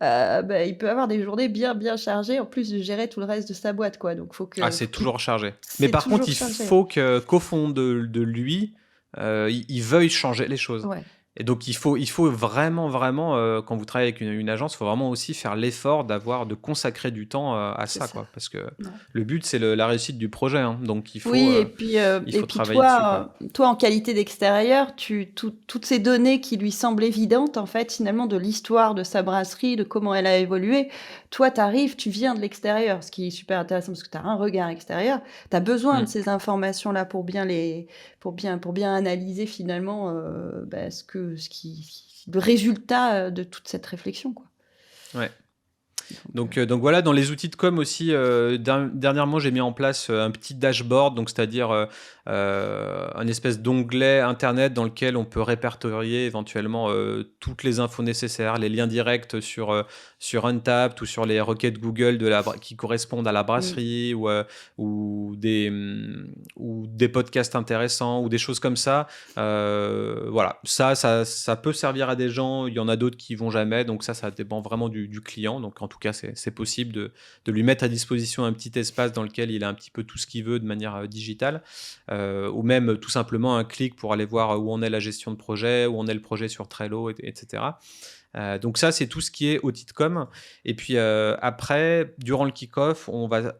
bah, il peut avoir des journées bien, bien chargées en plus de gérer tout le reste de sa boîte, quoi. Donc Ah, faut c'est qu'il toujours chargé. Mais c'est par contre, toujours il chargé. faut qu'au fond de lui, il veuille changer les choses. Ouais, Et donc il faut vraiment, vraiment, quand vous travaillez avec une agence, il faut vraiment aussi faire l'effort de consacrer du temps, à c'est ça, ça. quoi. Parce que Ouais. le but, c'est la réussite du projet, hein. Donc Oui il et faut puis travailler dessus, quoi. toi en qualité d'extérieur, toutes ces données qui lui semblent évidentes en fait finalement de l'histoire de sa brasserie, de comment elle a évolué, toi tu arrives, tu viens de l'extérieur, ce qui est super intéressant parce que tu as un regard extérieur. Tu as besoin de Mmh. ces informations-là pour bien analyser finalement, bah, le résultat, de toute cette réflexion, quoi. Ouais. Donc Donc voilà, dans les outils de com aussi, dernièrement, j'ai mis en place un petit dashboard, donc c'est-à-dire un espèce d'onglet internet dans lequel on peut répertorier éventuellement toutes les infos nécessaires, les liens directs sur Untappd ou sur les requêtes Google qui correspondent à la mmh, brasserie ou des podcasts intéressants ou des choses comme ça. Voilà, ça peut servir à des gens, il y en a d'autres qui vont jamais, donc ça dépend vraiment du client. Donc en tout cas, c'est possible de lui mettre à disposition un petit espace dans lequel il a un petit peu tout ce qu'il veut de manière digitale, ou même tout simplement un clic pour aller voir où en est la gestion de projet, où en est le projet sur Trello, etc. Donc ça, c'est tout ce qui est outil de com. Et puis après, durant le kick-off, on va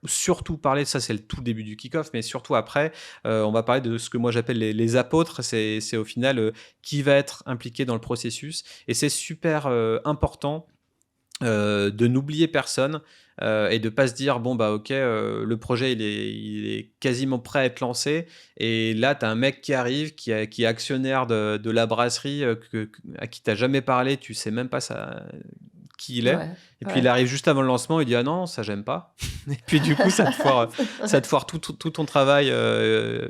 surtout parler, ça c'est le tout début du kick-off, mais surtout après, on va parler de ce que moi j'appelle les apôtres. C'est au final qui va être impliqué dans le processus. Et c'est super important de n'oublier personne et de pas se dire bon bah ok, le projet il est quasiment prêt à être lancé et là tu as un mec qui arrive qui est actionnaire de la brasserie à qui t'as jamais parlé, tu sais même pas qui il est, ouais, et puis il ouais. arrive juste avant le lancement, il dit ah non ça j'aime pas et puis du coup C'est ça vrai, te foire tout ton travail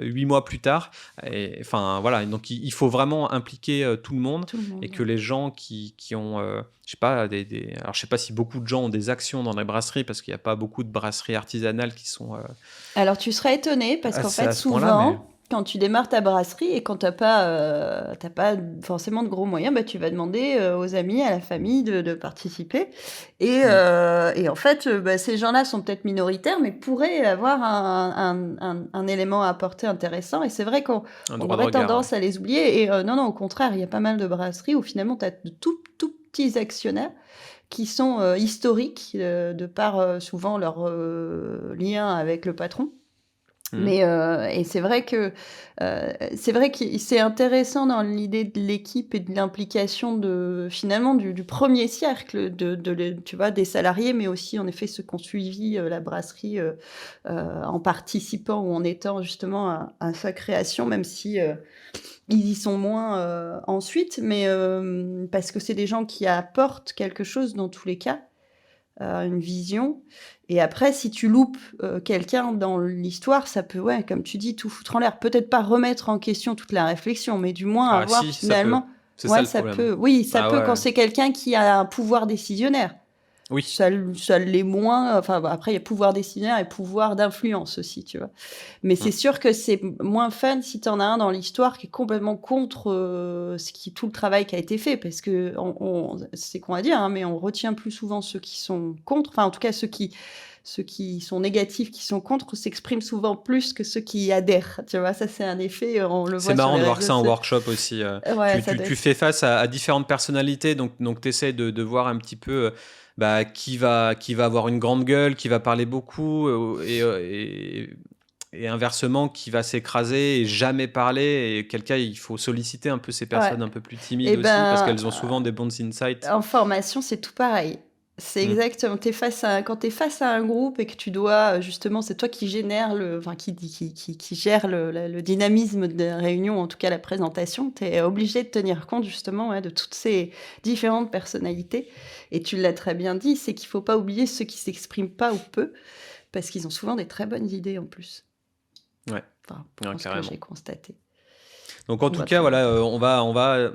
8 mois plus tard. Et enfin voilà, donc il faut vraiment impliquer tout le monde, tout le et monde, que ouais. les gens qui ont, je sais pas, alors je sais pas si beaucoup de gens ont des actions dans les brasseries, parce qu'il n'y a pas beaucoup de brasseries artisanales qui sont Alors tu serais étonné parce qu'en fait à ce point-là, mais souvent, quand tu démarres ta brasserie et quand tu pas forcément de gros moyens, bah, tu vas demander, aux amis, à la famille de participer hmm, et en fait, bah, ces gens-là sont peut-être minoritaires mais pourraient avoir un élément à apporter intéressant et c'est vrai qu'on un on droit de aurait regard, ouais. tendance à les oublier et non, non, au contraire, il y a pas mal de brasseries où finalement tu as de tout petits actionnaires qui sont, historiques, de par, souvent leur, lien avec le patron. Hmm. Mais, et c'est vrai que c'est intéressant dans l'idée de l'équipe et de l'implication de finalement du 1er cercle tu vois, des salariés, mais aussi en effet ceux qui ont suivi, la brasserie, en participant ou en étant justement à sa création, même si, ils y sont moins, ensuite. Mais, parce que c'est des gens qui apportent quelque chose dans tous les cas, une vision et après si tu loupes, quelqu'un dans l'histoire, ça peut, ouais, comme tu dis, tout foutre en l'air. Peut-être pas remettre en question toute la réflexion, mais du moins Ah avoir si, ça peut, finalement c'est ça ouais, le ça problème. peut oui, ça Ah peut quand ouais, c'est quelqu'un qui a un pouvoir décisionnaire. oui. Ça l'est moins, enfin, bah, après il y a pouvoir décisionnaire et pouvoir d'influence aussi, tu vois? Mais c'est Hmm. sûr que c'est moins fun si tu en as un dans l'histoire qui est complètement contre, tout le travail qui a été fait parce qu'on c'est con à dire, hein, mais on retient plus souvent ceux qui sont contre, enfin, en tout cas, ceux qui sont négatifs, qui sont contre, s'expriment souvent plus que ceux qui y adhèrent, tu vois? Ça, c'est un effet, on le C'est voit sur marrant les de voir réseaux ça en workshop aussi. ouais, ça doit Tu être fais face à différentes personnalités, donc tu essaies de voir un petit peu bah, qui va avoir une grande gueule, qui va parler beaucoup, et inversement, qui va s'écraser et jamais parler. Et quelqu'un, il faut solliciter un peu ces ouais personnes un peu plus et timides aussi, parce ben qu'elles ont souvent des bons insights. en formation, c'est tout pareil. C'est Mm. exactement quand tu es face à un groupe et que tu dois, justement, c'est toi qui génère qui gère le dynamisme de la réunion, en tout cas la présentation, tu es obligé de tenir compte justement, ouais, de toutes ces différentes personnalités et tu l'as très bien dit, c'est qu'il faut pas oublier ceux qui s'expriment pas ou peu, parce qu'ils ont souvent des très bonnes idées en plus. Ouais, Enfin, ouais, pour ce que carrément. j'ai constaté. Donc en On tout va cas, trouver. voilà, on va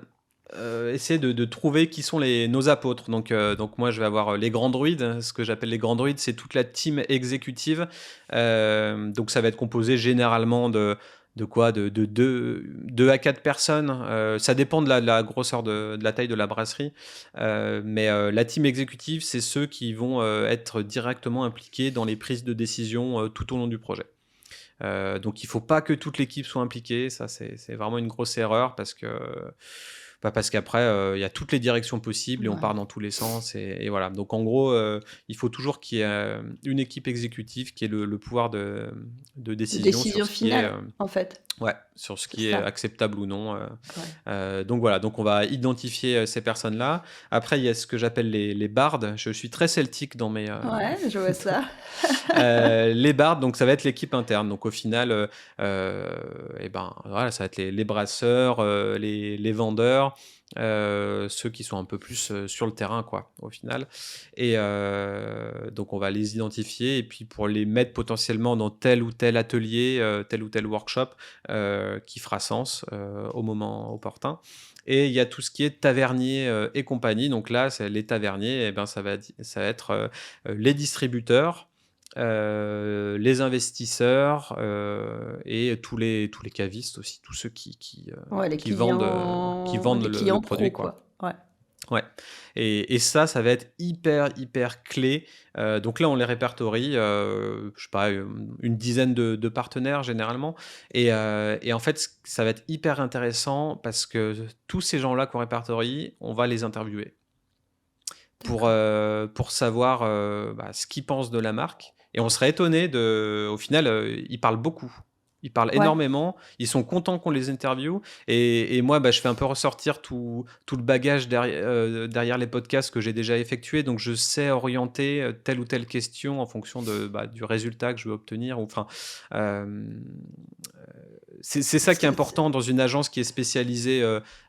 essayer de trouver qui sont nos apôtres. Donc moi, je vais avoir les grands druides. Ce que j'appelle les grands druides, c'est toute la team exécutive. Donc ça va être composé généralement de quoi de 2 à 4 personnes. Ça dépend de la grosseur de la taille de la brasserie. Mais la team exécutive, c'est ceux qui vont être directement impliqués dans les prises de décision tout au long du projet. Donc il ne faut pas que toute l'équipe soit impliquée. Ça, c'est vraiment une grosse erreur parce qu'après, il y a toutes les directions possibles et on Ouais. part dans tous les sens. Et voilà. Donc en gros, il faut toujours qu'il y ait une équipe exécutive qui ait le pouvoir de De décision sur décision ce qui est, finale, en fait. ouais, sur ce C'est qui est ça. acceptable ou non. Ouais. Donc voilà, donc on va identifier ces personnes-là. Après, il y a ce que j'appelle les bardes. Je suis très celtique dans mes, Ouais, je vois ça. les bardes, donc ça va être l'équipe interne. Donc au final, et ben voilà, ça va être les brasseurs, les vendeurs, ceux qui sont un peu plus sur le terrain, quoi, au final. Et donc on va les identifier et puis pour les mettre potentiellement dans tel ou tel atelier, tel ou tel workshop qui fera sens au moment opportun. Et il y a tout ce qui est tavernier et compagnie. Donc là, les taverniers, eh ben, ça va être les distributeurs, les investisseurs et tous les cavistes aussi, tous ceux Ouais, qui vendent les le clients produit, pro, quoi. quoi. Ouais. Ouais, et ça va être hyper, hyper clé. Donc là, on les répertorie, je sais pas, une dizaine de partenaires généralement. Et en fait, ça va être hyper intéressant parce que tous ces gens-là qu'on répertorie, on va les interviewer D'accord. pour savoir ce qu'ils pensent de la marque. Et on serait étonné au final, ils parlent beaucoup. Ils parlent Ouais. énormément, ils sont contents qu'on les interviewe. Et moi, je fais un peu ressortir tout le bagage derrière les podcasts que j'ai déjà effectués. Donc, je sais orienter telle ou telle question en fonction du résultat que je veux obtenir. Enfin, euh, c'est ça qui est important dans une agence qui est spécialisée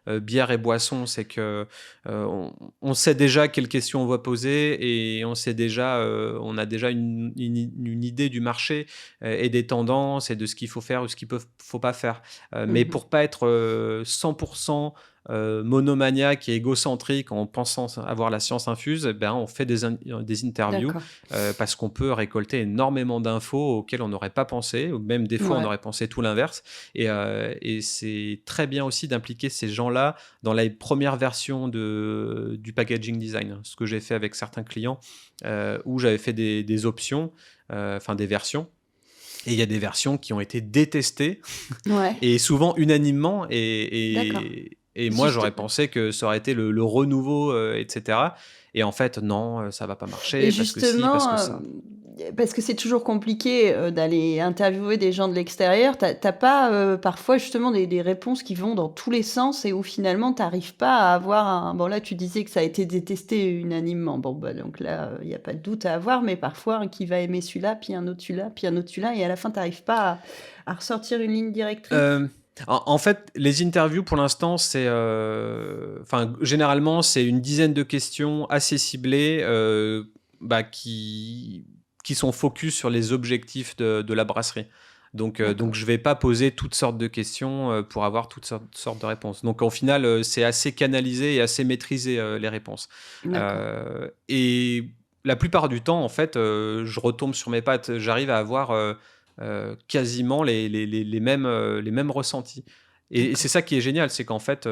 bière et boisson, c'est que on sait déjà quelles questions on va poser et on a déjà une idée du marché et des tendances et de ce qu'il faut faire ou ce qu'il ne faut pas faire. Mais Mmh. pour pas être 100% monomaniaque et égocentrique en pensant avoir la science infuse, on fait des interviews D'accord. parce qu'on peut récolter énormément d'infos auxquelles on n'aurait pas pensé, ou même des fois on Ouais. aurait pensé tout l'inverse. Et c'est très bien aussi d'impliquer ces gens-là dans la première version du packaging design, ce que j'ai fait avec certains clients où j'avais fait des options, enfin des versions. Et il y a des versions qui ont été détestées Ouais. et souvent unanimement. D'accord. Et moi, Juste j'aurais pensé que ça aurait été le renouveau, etc. Et en fait, non, ça va pas et marcher parce que si, parce que justement, ça. parce que c'est toujours compliqué, d'aller interviewer des gens de l'extérieur, tu as pas, parfois justement des réponses qui vont dans tous les sens et où finalement tu arrives pas à avoir un bon là tu disais que ça a été détesté unanimement. Bon bah donc là, il y a pas de doute à avoir, mais parfois un qui va aimer celui-là, puis un autre celui-là, puis un autre celui-là et à la fin tu arrives pas à ressortir une ligne directrice? Euh, en fait, les interviews pour l'instant, généralement, c'est une dizaine de questions assez ciblées qui sont focus sur les objectifs de la brasserie. Donc, D'accord, je vais pas poser toutes sortes de questions pour avoir toutes sortes de réponses. Donc, au final, c'est assez canalisé et assez maîtrisé les réponses. d'accord. Et la plupart du temps, en fait, je retombe sur mes pattes. J'arrive à avoir quasiment les mêmes ressentis. Et c'est D'accord. ça qui est génial, c'est qu'en fait,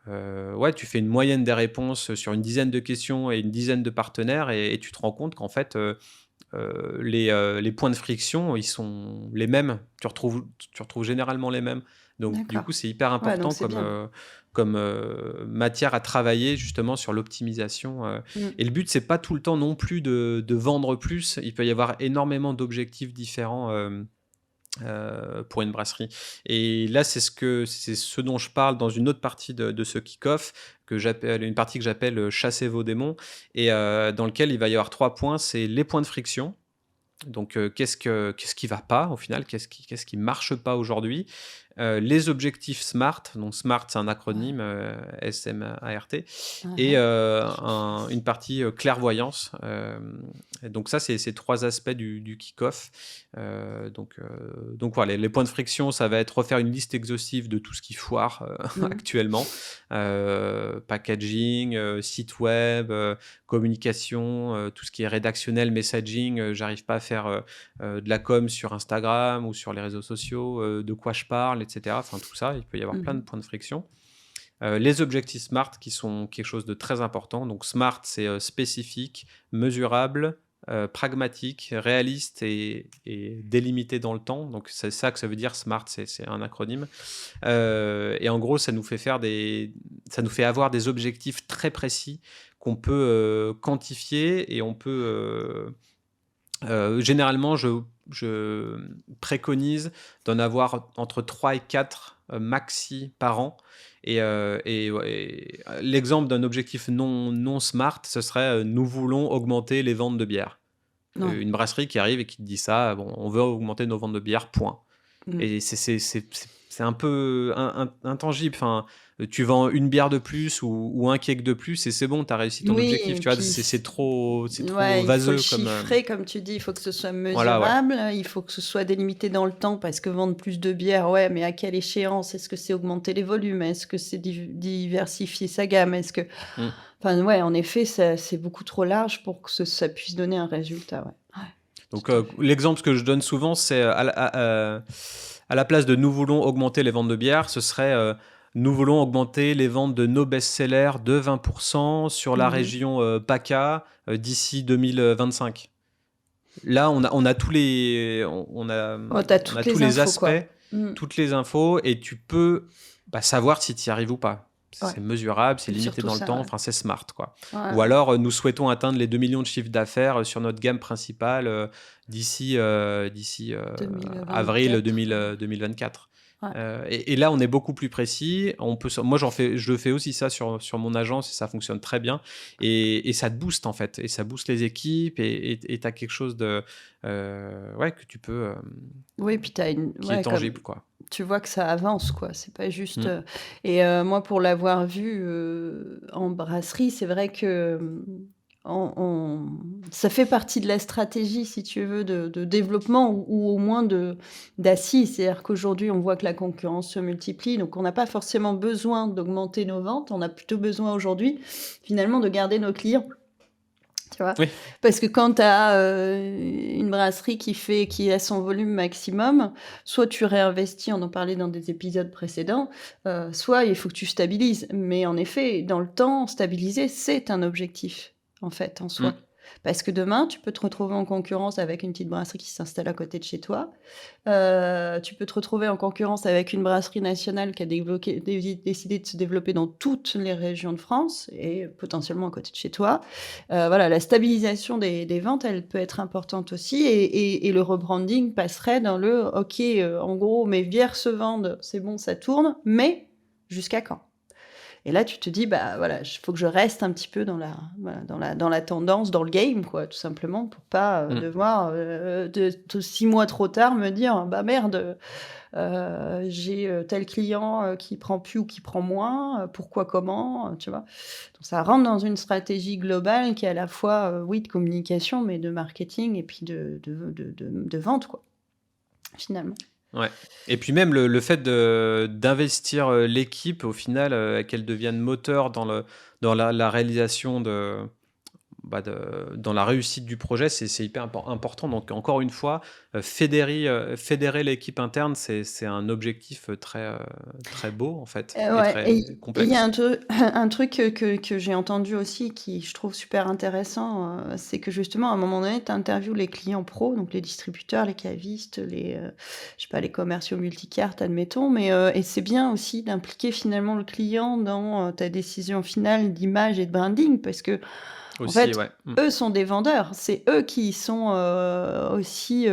ouais, tu fais une moyenne des réponses sur une dizaine de questions et une dizaine de partenaires et tu te rends compte qu'en fait, les points de friction, ils sont les mêmes. Tu retrouves généralement les mêmes. Donc, du D'accord. coup, c'est hyper Ouais, donc important c'est bien. comme matière à travailler justement sur l'optimisation. Mmh. Et le but, c'est pas tout le temps non plus de vendre plus. Il peut y avoir énormément d'objectifs différents. Pour une brasserie. Et là, c'est ce dont je parle dans une autre partie de ce kick-off, une partie que j'appelle Chasser vos démons, et dans lequel il va y avoir 3 points. C'est les points de friction. Donc, qu'est-ce qui va pas au final? Qu'est-ce qui marche pas aujourd'hui? les objectifs SMART, donc SMART c'est un acronyme, S-M-A-R-T, et Ouais. une partie clairvoyance. Et donc ça, c'est ces 3 aspects du kick-off. Donc voilà, les points de friction, ça va être refaire une liste exhaustive de tout ce qui foire Mmh. actuellement. Packaging, site web, communication, tout ce qui est rédactionnel, messaging. J'arrive pas à faire de la com sur Instagram ou sur les réseaux sociaux, de quoi je parle, etc. Enfin, tout ça, il peut y avoir plein de Mmh. points de friction. Les objectifs SMART qui sont quelque chose de très important. Donc SMART, c'est spécifique, mesurable, pragmatique, réaliste et délimité dans le temps. Donc c'est ça que ça veut dire SMART, c'est un acronyme. Et en gros, ça nous fait avoir des objectifs très précis qu'on peut quantifier et on peut généralement, je préconise d'en avoir entre 3 et 4 maxi par an. Et l'exemple d'un objectif non smart, ce serait nous voulons augmenter les ventes de bière. Ouais. Une brasserie qui arrive et qui te dit ça, bon, on veut augmenter nos ventes de bière, point. Mmh. Et c'est un peu intangible. Enfin, tu vends une bière de plus ou un cake de plus et c'est bon, tu as réussi ton Oui objectif. et Tu vois, puis c'est trop ouais, il faut le vaseux comme. chiffrer comme tu dis, il faut que ce soit Voilà, ouais. mesurable, il faut que ce soit délimité dans le temps parce que vendre plus de bière, ouais, mais à quelle échéance? Est-ce que c'est augmenter les volumes? Est-ce que c'est diversifier sa gamme? Est-ce que Mm. enfin, ouais, en effet, c'est beaucoup trop large pour que ça puisse donner un résultat, ouais. Ouais, Donc, tout à fait. l'exemple que je donne souvent, c'est à la place de nous voulons augmenter les ventes de bière, ce serait nous voulons augmenter les ventes de nos best-sellers de 20% sur la Mmh. région PACA d'ici 2025. Là, on a tous les, Oh, tu on toutes a tous les les infos, aspects, quoi. Mmh. toutes les infos, et tu peux savoir si tu y arrives ou pas. Ouais, C'est mesurable, c'est limité surtout dans le ça, temps, ouais. enfin c'est smart, quoi. Ouais, Ou alors, nous souhaitons atteindre les 2 millions de chiffres d'affaires sur notre gamme principale d'ici avril 2024, 2024. ouais. Et là, on est beaucoup plus précis. Moi, je fais aussi ça sur mon agence et ça fonctionne très bien. Et ça te booste en fait. Et ça booste les équipes et tu as quelque chose ouais, que tu peux, Oui, puis tu as une qui est ouais, comme tangible, quoi. tu vois que ça avance, quoi. C'est pas juste, Mm. moi, pour l'avoir vu, en brasserie, c'est vrai que, on ça fait partie de la stratégie, si tu veux, de développement ou au moins d'assises. C'est-à-dire qu'aujourd'hui, on voit que la concurrence se multiplie, donc on n'a pas forcément besoin d'augmenter nos ventes. On a plutôt besoin aujourd'hui, finalement, de garder nos clients. Tu vois? Oui. Parce que quand tu as, une brasserie qui a son volume maximum, soit tu réinvestis, on en parlait dans des épisodes précédents, soit il faut que tu stabilises. Mais en effet, dans le temps, stabiliser, c'est un objectif, en fait, en Mm. soi. Parce que demain, tu peux te retrouver en concurrence avec une petite brasserie qui s'installe à côté de chez toi. Tu peux te retrouver en concurrence avec une brasserie nationale qui a décidé de se développer dans toutes les régions de France et potentiellement à côté de chez toi. Voilà, la stabilisation des ventes, elle peut être importante aussi et le rebranding passerait dans le: «OK, en gros, mes bières se vendent, c'est bon, ça tourne, mais jusqu'à quand?» Et là, tu te dis: «Bah, voilà, il faut que je reste un petit peu dans la voilà, dans la tendance, dans le game, quoi», tout simplement pour pas, Mm. devoir, 6 mois trop tard me dire: «Bah, merde, j'ai, tel client, qui prend plus ou qui prend moins, pourquoi, comment?» Tu vois? Donc ça rentre dans une stratégie globale qui est à la fois, oui, de communication, mais de marketing et puis de vente, quoi, finalement. Ouais. Et puis même le fait d'investir l'équipe, au final, qu'elle devienne moteur dans la réalisation dans la réussite du projet, c'est hyper important. Donc, encore une fois, fédérer l'équipe interne, c'est un objectif très beau, en fait, et Ouais très et il y a complexe. un truc que j'ai entendu aussi qui je trouve super intéressant, c'est que justement à un moment donné, tu interviewes les clients pros, donc les distributeurs, les cavistes, je sais pas, les commerciaux multicartes, admettons, mais et c'est bien aussi d'impliquer finalement le client dans, ta décision finale d'image et de branding parce que En Aussi, fait, ouais. eux sont des vendeurs. C'est eux qui sont, aussi,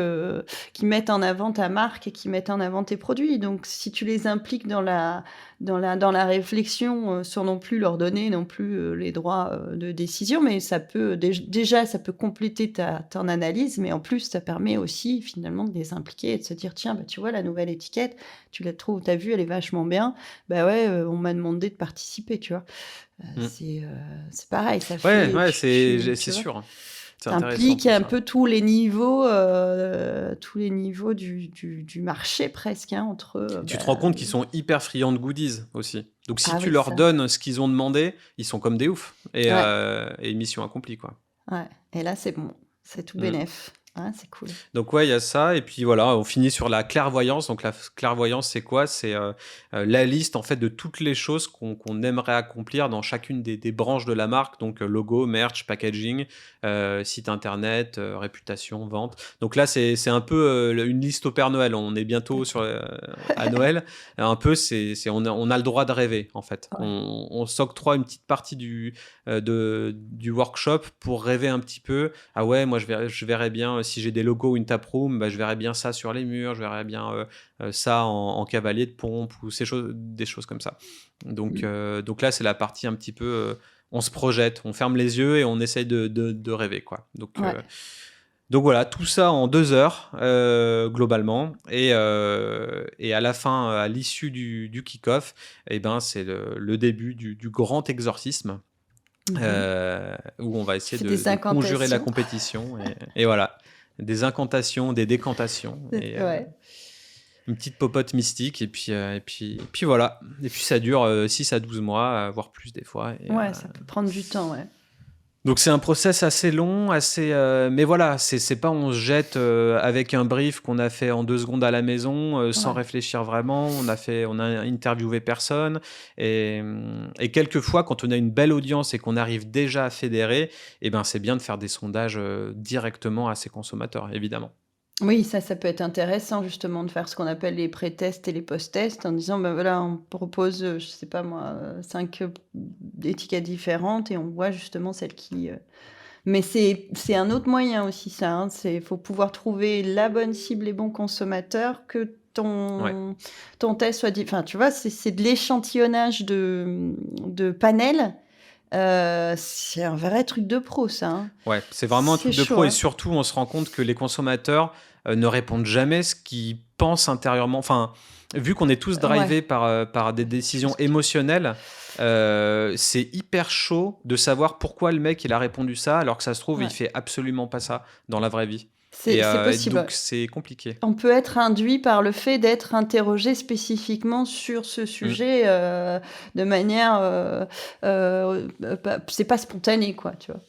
qui mettent en avant ta marque et qui mettent en avant tes produits. Donc si tu les impliques dans la réflexion, sans non plus leur donner non plus, les droits, de décision, mais ça peut déjà ça peut compléter ton analyse, mais en plus ça permet aussi finalement de les impliquer et de se dire: «Tiens, bah, tu vois la nouvelle étiquette, tu la trouves tu as vu, elle est vachement bien. Bah, ouais, on m'a demandé de participer», tu vois? Mm. C'est pareil, ça Ouais, fait ouais, tu c'est vois? sûr, hein. C'est Tu intéressant impliques tout un ça. peu tous les niveaux du marché presque, hein, entre, Et tu te rends compte qu'ils sont hyper friands de goodies aussi. Donc si ah tu oui, leur ça, donnes ce qu'ils ont demandé, ils sont comme des oufs. ouais, Et mission accomplie, quoi. ouais et là, c'est bon, c'est tout Mm. bénef. Ouais, c'est cool. Donc ouais, il y a ça et puis voilà, on finit sur la clairvoyance. Donc la clairvoyance, c'est quoi? C'est, la liste en fait de toutes les choses qu'on aimerait accomplir dans chacune des branches de la marque, donc logo, merch, packaging, site internet, réputation, vente. Donc là, c'est un peu, une liste au Père Noël. On est bientôt à Noël. Un peu, on a le droit de rêver en fait. Ouais. On s'octroie une petite partie du workshop pour rêver un petit peu. Ah ouais, moi je verrais bien si j'ai des logos ou une taproom, bah, je verrais bien ça sur les murs, je verrais bien ça en cavalier de pompe ou des choses comme ça. Donc, Mmh. donc là, c'est la partie un petit peu, on se projette, on ferme les yeux et on essaye de rêver, quoi. Ouais. Donc voilà, tout ça en 2 heures globalement. Et à la fin, à l'issue du kick-off, eh ben, c'est le début du grand exorcisme Mmh. où on va Tu essayer fais de, des de conjurer la incantations. compétition. Et voilà, des incantations, des décantations et Ouais. une petite popote mystique. Et puis voilà. Et puis ça dure 6 à 12 mois, voire plus des fois. Ouais, ça peut prendre du temps, ouais. Donc c'est un process assez long, mais voilà, c'est pas on se jette avec un brief qu'on a fait en 2 secondes à la maison, sans Ouais. réfléchir vraiment. On a interviewé personne et quelquefois quand on a une belle audience et qu'on arrive déjà à fédérer, eh ben c'est bien de faire des sondages directement à ses consommateurs, évidemment. Oui, ça peut être intéressant justement de faire ce qu'on appelle les pré-tests et les post-tests en disant: «Bah, voilà, on propose, je sais pas moi, 5, étiquettes différentes et on voit justement celle qui, mais c'est un autre moyen aussi ça, hein. C'est faut pouvoir trouver la bonne cible, les bons consommateurs, que Ouais, ton test soit enfin, tu vois? C'est de l'échantillonnage de panels, c'est un vrai truc de pro ça, hein. ouais, c'est vraiment un C'est truc de chaud, pro et hein. surtout on se rend compte que les consommateurs ne répondent jamais ce qu'ils pensent intérieurement. Enfin, vu qu'on est tous Ouais. drivés par des décisions émotionnelles, c'est hyper chaud de savoir pourquoi le mec il a répondu ça alors que ça se trouve il Ouais. fait absolument pas ça dans la vraie vie. C'est Et possible, donc ouais. c'est compliqué. On peut être induit par le fait d'être interrogé spécifiquement sur ce Mm. sujet, de manière, pas c'est pas spontané quoi, tu vois?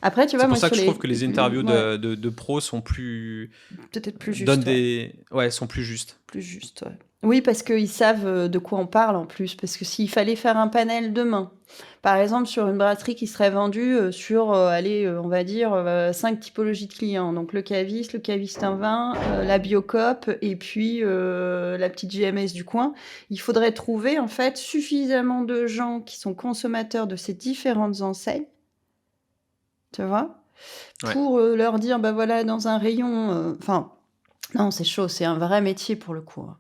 Après, tu C'est vois, pour moi ça que sur je trouve les que les interviews ouais, de pros sont plus peut-être plus donnent juste, ouais. sont plus justes. Plus juste, ouais. Oui, parce qu'ils savent, de quoi on parle en plus. Parce que s'il fallait faire un panel demain, par exemple sur une brasserie qui serait vendue, sur, allez, on va dire, 5 typologies de clients. Donc le caviste un vin, la biocoop et puis, la petite GMS du coin. Il faudrait trouver en fait suffisamment de gens qui sont consommateurs de ces différentes enseignes, tu vois? Ouais. Pour, leur dire: «Bah, voilà dans un rayon», enfin non, c'est chaud, c'est un vrai métier pour le coup, hein.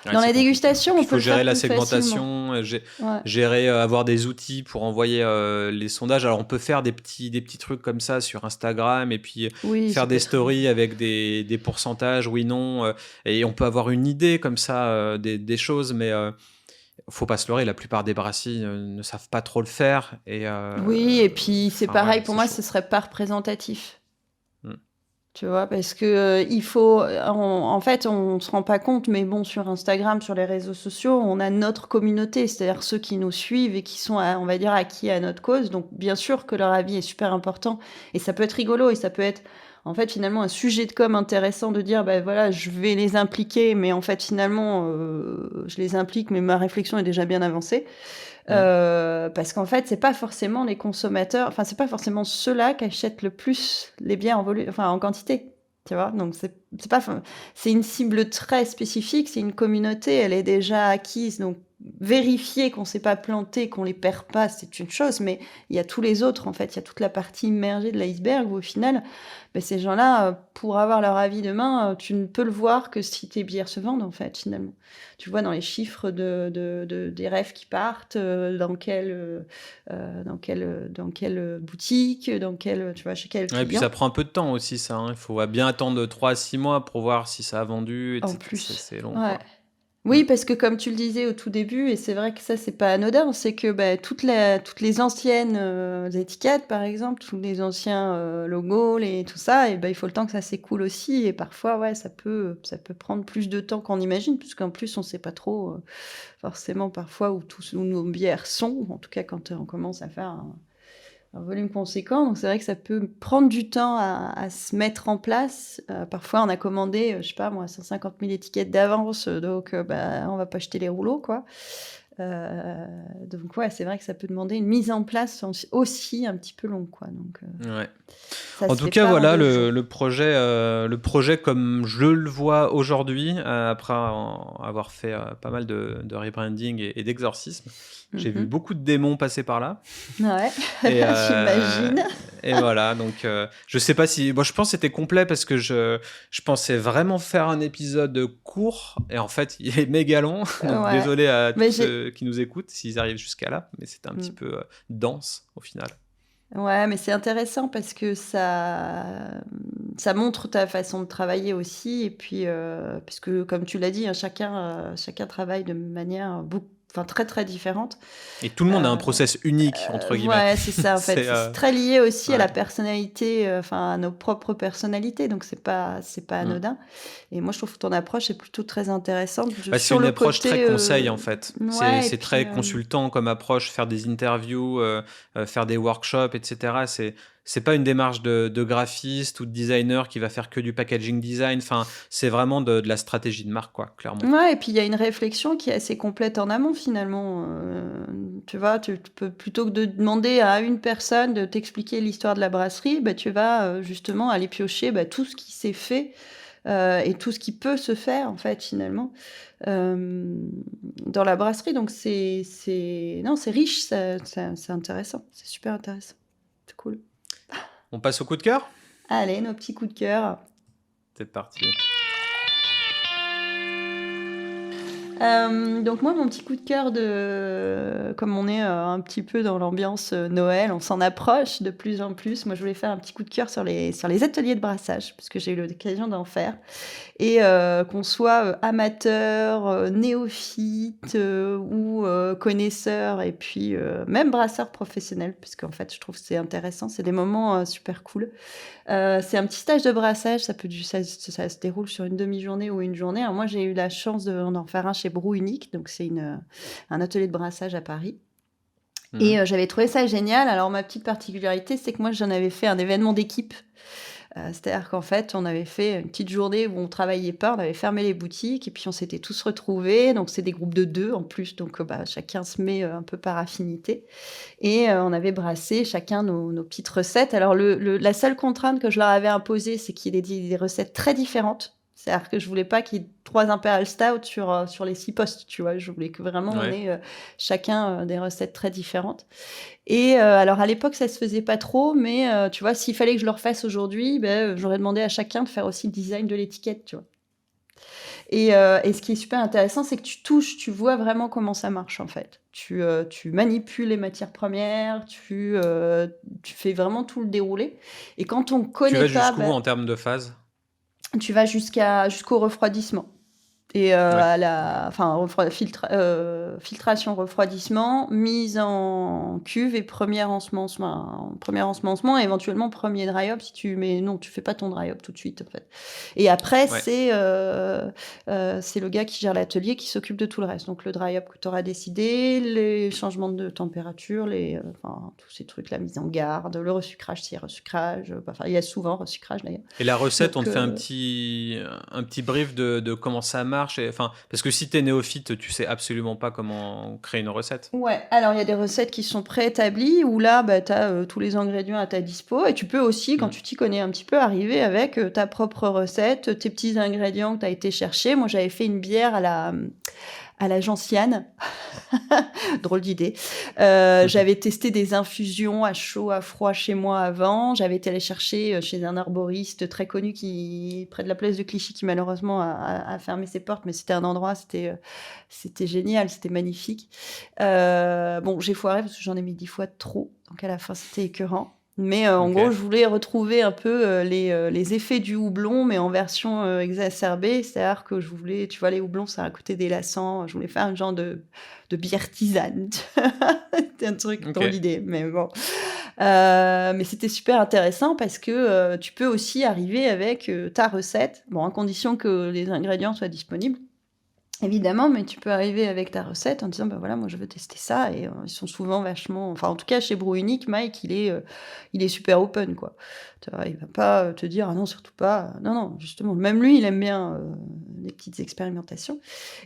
Ouais, Dans c'est la compliqué. Et dégustation, puis on il peut faut le gérer faire la plus facilement. segmentation, Ouais. gérer, avoir des outils pour envoyer les sondages. Alors on peut faire des petits trucs comme ça sur Instagram et puis Oui, ça faire peut des être stories avec des pourcentages, oui, non. Et on peut avoir une idée comme ça des choses, mais faut pas se leurrer, la plupart des brasseries ne savent pas trop le faire. oui et puis c'est Enfin voilà, pareil pour c'est moi, chaud. ce serait pas représentatif. Mm. Tu vois? Parce que, il faut, en fait, on se rend pas compte, mais bon, sur Instagram, sur les réseaux sociaux, on a notre communauté, c'est-à-dire ceux qui nous suivent et qui sont, on va dire, acquis à notre cause. Donc bien sûr que leur avis est super important et ça peut être rigolo et ça peut être, en fait, finalement, un sujet de com intéressant de dire: «Bah, voilà, je vais les impliquer», mais en fait, finalement, je les implique, mais ma réflexion est déjà bien avancée. Mm. Parce qu'en fait, c'est pas forcément les consommateurs enfin, c'est pas forcément ceux-là qui achètent le plus les bières enfin, en quantité, tu vois? Donc c'est pas c'est une cible très spécifique, c'est une communauté, elle est déjà acquise, donc vérifier qu'on s'est pas planté, qu'on les perd pas, c'est une chose, mais il y a tous les autres, en fait. Il y a toute la partie immergée de l'iceberg où, au final, ces gens-là, pour avoir leur avis demain, tu ne peux le voir que si tes bières se vendent, en fait, finalement. Tu vois dans les chiffres des rêves qui partent, dans quelle boutique, tu vois, chez quel Ouais, et puis client. ça prend un peu de temps aussi, ça. Il faut bien attendre 3 à 6 mois pour voir si ça a vendu, En etc. plus, C'est long, ouais. quoi. Mm. Oui, parce que comme tu le disais au tout début, et c'est vrai que ça, c'est pas anodin, c'est que toutes les anciennes étiquettes, par exemple, tous les anciens logos, tout ça, et il faut le temps que ça s'écoule aussi. Et parfois, ouais, ça peut prendre plus de temps qu'on imagine, puisqu'en plus, on sait pas trop forcément parfois où nos bières sont, en tout cas quand on commence à faire un volume conséquent. Donc c'est vrai que ça peut prendre du temps à se mettre en place. Parfois, on a commandé, je sais pas moi, 150 000 étiquettes d'avance, donc on va pas jeter les rouleaux, quoi. Donc ouais, c'est vrai que ça peut demander une mise en place aussi un petit peu longue, quoi. Donc Ouais. ça En se tout fait cas, pas en voilà 2 jours. le projet comme je le vois aujourd'hui, après avoir fait pas mal de rebranding et d'exorcisme. J'ai vu Mhm. beaucoup de démons passer par là. Ouais, Et, j'imagine. et voilà, donc je sais pas si. Bon, je pense que c'était complet parce que je pensais vraiment faire un épisode court et en fait il est méga long. Donc Ouais. désolé à tous Mais ceux qui nous écoutent s'ils arrivent jusqu'à là, mais c'était un petit Mm. peu dense au final. Ouais, mais c'est intéressant parce que ça montre ta façon de travailler aussi. Et puis, puisque, comme tu l'as dit, hein, chacun travaille de manière très, très différente. Et tout le monde a un Euh, process unique entre guillemets. ouais, c'est ça, en fait. C'est C'est très lié aussi à la ouais. personnalité, à nos propres personnalités. Donc, c'est pas Mm. anodin. Et moi, je trouve que ton approche est plutôt très intéressante Bah, c'est sur une le approche très côté. conseil en fait. Ouais, et C'est puis. très consultant comme approche, faire des interviews, faire des workshops, etc. C'est pas une démarche de graphiste ou de designer qui va faire que du packaging design. Enfin, c'est vraiment de la stratégie de marque, quoi, clairement. Ouais, et puis il y a une réflexion qui est assez complète en amont finalement. Tu vois, tu peux plutôt que de demander à une personne de t'expliquer l'histoire de la brasserie, tu vas justement aller piocher tout ce qui s'est fait et tout ce qui peut se faire en fait finalement euh, dans la brasserie. Donc non, c'est riche, c'est intéressant, c'est super intéressant, c'est cool. On passe au coup de cœur? Allez, nos petits coups de cœur. C'est parti. Donc moi, mon petit coup de cœur comme on est un petit peu dans l'ambiance Noël, on s'en approche de plus en plus. Moi, je voulais faire un petit coup de cœur sur les ateliers de brassage, puisque j'ai eu l'occasion d'en faire. Et qu'on soit amateur, néophyte ou connaisseur, et puis même brasseur professionnel, puisqu'en fait, je trouve que c'est intéressant. C'est des moments super cool. C'est un petit stage de brassage, ça se déroule sur une demi-journée ou une journée. Alors moi, j'ai eu la chance d'en faire un chez Brou Unique, donc c'est un atelier de brassage à Paris. Et Mhm. j'avais trouvé ça génial. Alors ma petite particularité, c'est que moi, j'en avais fait un événement d'équipe. C'est-à-dire qu'en fait, on avait fait une petite journée où on travaillait pas, on avait fermé les boutiques et puis on s'était tous retrouvés. Donc c'est des groupes de 2 en plus, donc chacun se met un peu par affinité. Et on avait brassé chacun nos petites recettes. Alors la seule contrainte que je leur avais imposée, c'est qu'il y ait des recettes très différentes. C'est-à-dire que je voulais pas qu'il y ait 3 Imperial Stout sur les 6 postes, tu vois. Je voulais que vraiment on Ouais. ait chacun des recettes très différentes. Et alors à l'époque, ça se faisait pas trop, mais tu vois, s'il fallait que je le refasse aujourd'hui, j'aurais demandé à chacun de faire aussi le design de l'étiquette, tu vois. Et ce qui est super intéressant, c'est que tu touches, tu vois vraiment comment ça marche en fait. Tu manipules les matières premières, tu fais vraiment tout le déroulé. Et quand on Tu connaît vas pas, jusqu'où en termes de phase? tu vas jusqu'au refroidissement. Et Ouais. filtration, refroidissement, mise en cuve et premier ensemencement et éventuellement premier dry up si tu mets. Non, tu fais pas ton dry up tout de suite en fait. Et après, Ouais. c'est le gars qui gère l'atelier qui s'occupe de tout le reste. Donc le dry up que tu auras décidé, les changements de température, tous ces trucs, la mise en garde, le resucrage s'il y a resucrage. Il y a souvent resucrage d'ailleurs. Et la recette, on Donc te fait un petit brief de comment ça marche. Enfin, parce que si t'es néophyte, tu sais absolument pas comment créer une recette. ouais, alors il y a des recettes qui sont préétablies où là, tu as tous les ingrédients à ta dispo et tu peux aussi, quand Mm. tu t'y connais un petit peu, arriver avec ta propre recette, tes petits ingrédients que tu as été chercher. Moi, j'avais fait une bière à la gentiane. Drôle d'idée. Mhm. J'avais testé des infusions à chaud, à froid chez moi avant. J'avais été aller chercher, chez un arboriste très connu qui près de la place de Clichy, qui malheureusement a fermé ses portes, mais c'était un endroit, c'était génial, c'était magnifique. Bon, j'ai foiré parce que j'en ai mis 10 fois trop, donc à la fin, c'était écœurant. Mais, en Ok, gros, je voulais retrouver un peu, les effets du houblon, mais en version, exacerbée. C'est-à-dire que je voulais, tu vois, les houblons, ça a un côté délassant. Je voulais faire un genre de bière tisane. C'était un truc ok. dans l'idée, mais bon. Mais c'était super intéressant parce que, tu peux aussi arriver avec, ta recette, bon, à condition que les ingrédients soient disponibles. Évidemment, mais tu peux arriver avec ta recette en disant: «Bah, voilà, moi je veux tester ça» et ils sont souvent vachement enfin, en tout cas chez Brew Unique, Mike, il est super open, quoi. Tu vois? Il va pas, te dire: «Ah non, surtout pas», non, non, justement, même lui, il aime bien, les petites expérimentations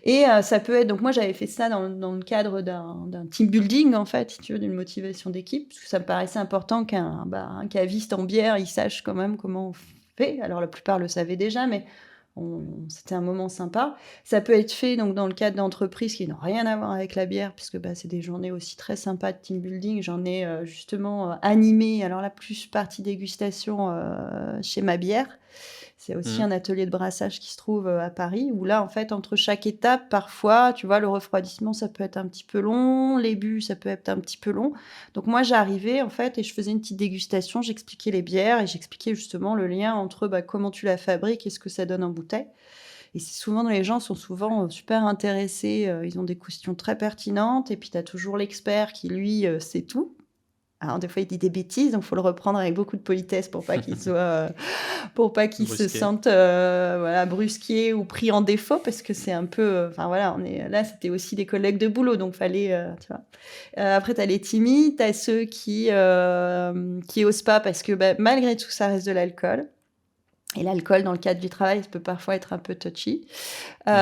et ça peut être donc moi, j'avais fait ça dans le cadre d'un team building, en fait, si tu veux, d'une motivation d'équipe, parce que ça me paraissait important un caviste en bière, il sache quand même comment on fait. Alors la plupart le savaient déjà, mais c'était un moment sympa. Ça peut être fait donc dans le cadre d'entreprises qui n'ont rien à voir avec la bière puisque, bah, c'est des journées aussi très sympas de team building. J'en ai, justement, animé, alors là, plus partie dégustation, chez Ma Bière. C'est aussi Mhm. un atelier de brassage qui se trouve, à Paris où là, en fait, entre chaque étape, parfois, tu vois, le refroidissement, ça peut être un petit peu long, les buts, ça peut être un petit peu long. Donc moi, j'arrivais, en fait, et je faisais une petite dégustation, j'expliquais les bières et j'expliquais justement le lien entre, bah, comment tu la fabriques et ce que ça donne en bouteille. Et c'est souvent les gens sont souvent, super intéressés, ils ont des questions très pertinentes et puis tu as toujours l'expert qui lui, sait tout. Alors des fois, il dit des bêtises, donc faut le reprendre avec beaucoup de politesse pour pas qu'il se Brusqué. sente, voilà, brusqué ou pris en défaut parce que c'est un peu, enfin voilà, on est là, c'était aussi des collègues de boulot, donc fallait, tu vois? Après tu as les timides, tu as ceux qui osent pas parce que, bah, malgré tout, ça reste de l'alcool et l'alcool dans le cadre du travail, ça peut parfois être un peu touchy. Mhm.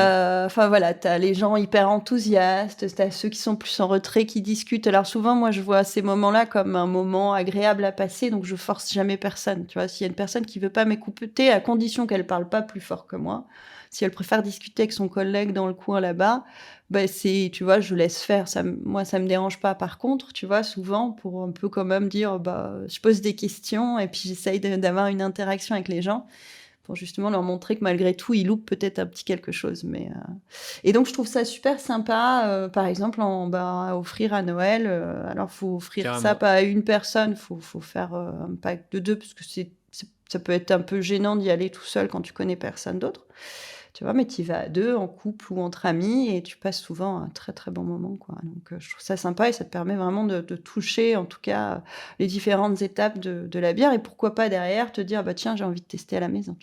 Enfin voilà, tu as les gens hyper enthousiastes, tu as ceux qui sont plus en retrait, qui discutent. Alors souvent, moi, je vois ces moments-là comme un moment agréable à passer, donc je force jamais personne, tu vois? S'il y a une personne qui veut pas m'écouter, à condition qu'elle parle pas plus fort que moi, si elle préfère discuter avec son collègue dans le coin là-bas, bah, c'est tu vois, je laisse faire. Moi, ça me dérange pas. Par contre, tu vois, souvent, pour un peu quand même dire, bah, je pose des questions et puis j'essaye d'avoir une interaction avec les gens pour justement leur montrer que malgré tout, ils loupent peut-être un petit quelque chose. Et donc je trouve ça super sympa, par exemple, à offrir à Noël. Alors faut offrir ça Carrément. pas à une personne, faut faire un pack de deux parce que ça peut être un peu gênant d'y aller tout seul quand tu connais personne d'autre. Tu vois, mais tu y vas à deux, en couple ou entre amis, et tu passes souvent un très très bon moment, quoi. Donc je trouve ça sympa et ça te permet vraiment de toucher, en tout cas, les différentes étapes de la bière et pourquoi pas derrière te dire: «Bah tiens, j'ai envie de tester à la maison».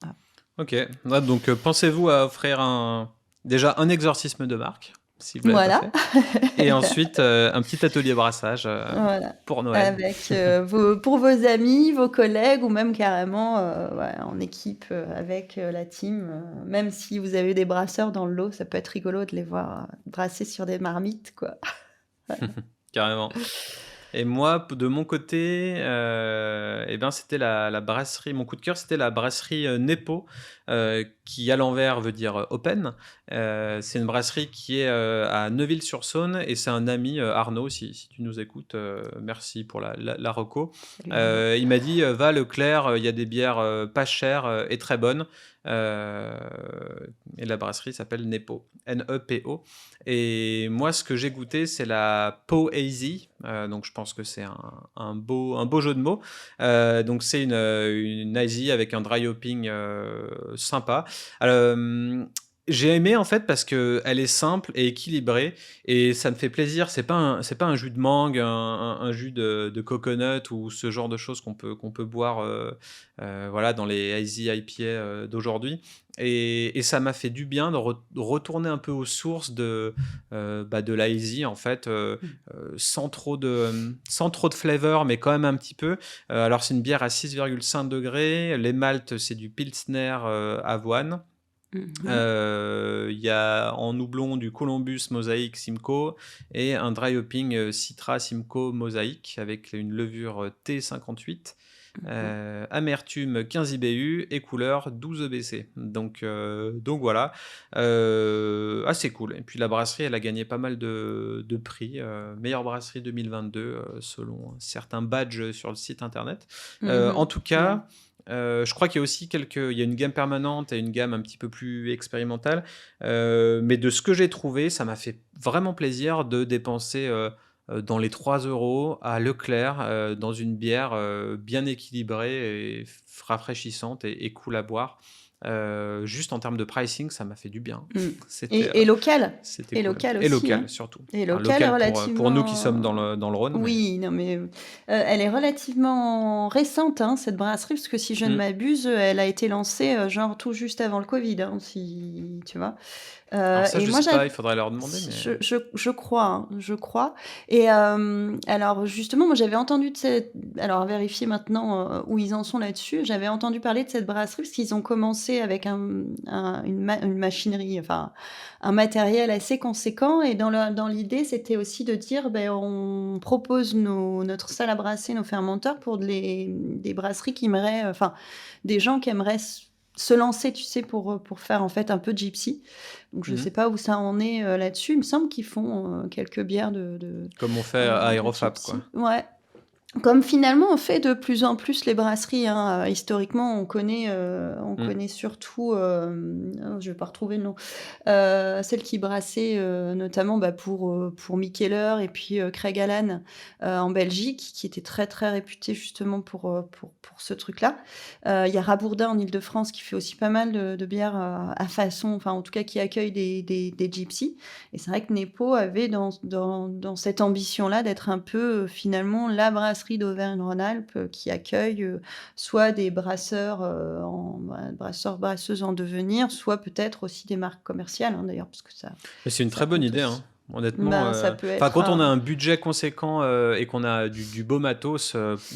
Ah. Ok. Ouais, donc, pensez-vous à offrir déjà un exorcisme de marque, si vous l'avez pas Voilà, fait, et ensuite un petit atelier brassage voilà, pour Noël. avec, vos amis, vos collègues ou même carrément, ouais, en équipe, avec, la team, même si vous avez des brasseurs dans le lot, ça peut être rigolo de les voir, brasser sur des marmites, quoi. Carrément. Et moi, de mon côté, eh ben, c'était la brasserie. Mon coup de cœur, c'était la brasserie Nepo, qui à l'envers veut dire open. C'est une brasserie qui est à Neuville-sur-Saône et c'est un ami, Arnaud, si tu nous écoutes, merci pour la reco. Salut Arnaud. Il m'a dit va à Leclerc, il y a des bières pas chères et très bonnes. Euh, et la brasserie s'appelle Nepo, Nepo. Et moi, ce que j'ai goûté, c'est la Po Hazy. Donc, je pense que c'est un beau jeu de mots. Donc, c'est une hazy avec un dry hopping sympa. Euh, j'ai aimé en fait parce que elle est simple et équilibrée et ça me fait plaisir. C'est pas un jus de mangue, un jus de coconut ou ce genre de choses qu'on peut boire voilà, dans les hazy IPA d'aujourd'hui. Et ça m'a fait du bien de retourner un peu aux sources de la hazy en fait, Mmh. sans trop de flavor, mais quand même un petit peu. Alors c'est une bière à 6,5 degrés. Les maltes, c'est du Pilsner avoine. Mmh. Il y a en houblon du Columbus Mosaic Simcoe et un dry hopping Citra Simcoe Mosaic avec une levure T58. Mmh. amertume 15 IBU et couleur 12 EBC. Donc voilà, assez cool. Et puis la brasserie, elle a gagné pas mal de prix. Meilleure brasserie 2022 selon certains badges sur le site internet. En tout Ouais. cas, je crois qu'il y a aussi il y a une gamme permanente et une gamme un petit peu plus expérimentale. Mais de ce que j'ai trouvé, ça m'a fait vraiment plaisir de dépenser dans les 3 euros à Leclerc dans une bière bien équilibrée et rafraîchissante et cool à boire. Juste en termes de pricing, ça m'a fait du bien. Mmh. C'était, Et local. c'était Et cool. local Et aussi, local hein. surtout. Et Enfin, local local pour nous qui sommes relativement dans le Rhône, mais. oui, non mais, elle est relativement récente, hein, cette brasserie, parce que si je ne Hmm. m'abuse, elle a été lancée, genre tout juste avant le covid, hein, si tu vois? Alors ça, Et je moi sais j'avais pas, il faudrait leur demander, mais. je crois, hein, je crois et alors justement, moi j'avais entendu de cette alors à vérifier maintenant, où ils en sont là-dessus. J'avais entendu parler de cette brasserie parce qu'ils ont commencé avec une machinerie, enfin un matériel assez conséquent et dans l'idée, c'était aussi de dire: ben on propose notre salle à brasser, nos fermenteurs pour des brasseries qui aimeraient, enfin des gens qui aimeraient se lancer, tu sais, pour faire en fait un peu gypsy. Donc je ne sais Mhm. pas où ça en est, là-dessus. Il me semble qu'ils font, quelques bières Comme on fait à de Aérofab, quoi. gypsy. Ouais. Comme finalement on fait de plus en plus les brasseries, hein, historiquement on Hmm. connaît surtout, oh je vais pas retrouver le nom, celle qui brassait, notamment, bah, pour Mikkeller et puis, Craig Allan, en Belgique, qui était très, très réputé justement pour ce truc-là. Il y a Rabourdin en Île-de-France qui fait aussi pas mal de bières, à façon, enfin en tout cas qui accueille des gypsies et c'est vrai que Nepo avait dans cette ambition-là d'être un peu, finalement la brasserie d'Auvergne-Rhône-Alpes, qui accueille, soit des brasseurs, brasseurs, brasseuses en devenir, soit peut-être aussi des marques commerciales, hein, d'ailleurs, parce que Mais c'est une ça très bonne compte idée, aussi. hein. Honnêtement, Ben, ça peut enfin, être quand on a un un budget conséquent et qu'on a du beau matos,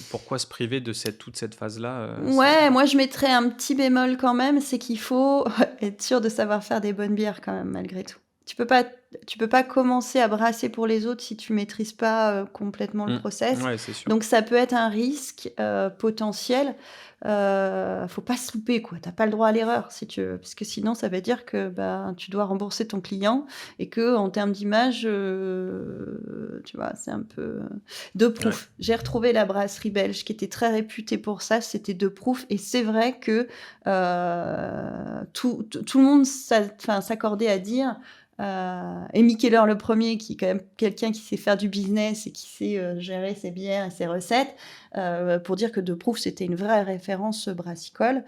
pourquoi se priver de toute cette phase-là ouais, moi je mettrais un petit bémol quand même, c'est qu'il faut être sûr de savoir faire des bonnes bières quand même malgré tout. Tu peux pas commencer à brasser pour les autres si tu maîtrises pas, complètement le process. Ouais, c'est sûr. Donc ça peut être un risque, potentiel. Faut pas se louper quoi, tu pas le droit à l'erreur si tu veux, parce que sinon ça veut dire que, bah, tu dois rembourser ton client et qu'en termes d'image, tu vois, c'est un peu, De Ouais. Proef. J'ai retrouvé la brasserie belge qui était très réputée pour ça, c'était De Proef et c'est vrai que, tout le monde s'accordait à dire, et Mikkeller le premier qui est quand même quelqu'un qui sait faire du business et qui sait, gérer ses bières et ses recettes, pour dire que De Proef, c'était une vraie référence, brassicole.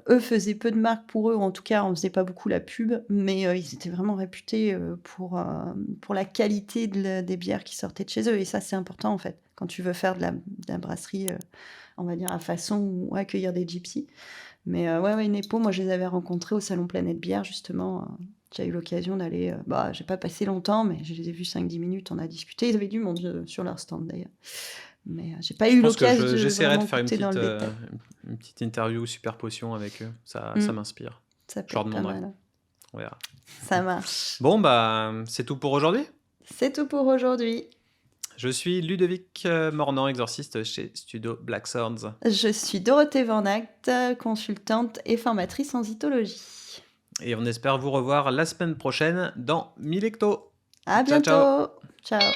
Eux faisaient peu de marques pour eux, ou en tout cas, on faisait pas beaucoup la pub, mais ils étaient vraiment réputés, pour la qualité des bières qui sortaient de chez eux et ça, c'est important, en fait, quand tu veux faire de la brasserie, on va dire à façon ou accueillir des gypsies. Mais ouais, Nepo, moi, je les avais rencontrés au salon Planète Bière, justement, j'ai eu l'occasion d'aller, bah, j'ai pas passé longtemps, mais je les ai vus 5-10 minutes, on a discuté. Ils avaient du monde, sur leur stand, d'ailleurs. Mais j'ai pas Je eu pense que l'occasion de j'essaierai de vraiment faire goûter dans le détail. une petite interview super potion avec eux. Ça Mmh, m'inspire. ça Je peut leur être pas demanderai. mal, hein. On verra. Ça marche. Bon, bah, c'est tout pour aujourd'hui. C'est tout pour aujourd'hui. Je suis Ludovic Mornan, exorciste chez Studio Black Swords. Je suis Dorothée Van Act, consultante et formatrice en zytologie. Et on espère vous revoir la semaine prochaine dans Milecto. À Ciao, ciao. bientôt! Ciao.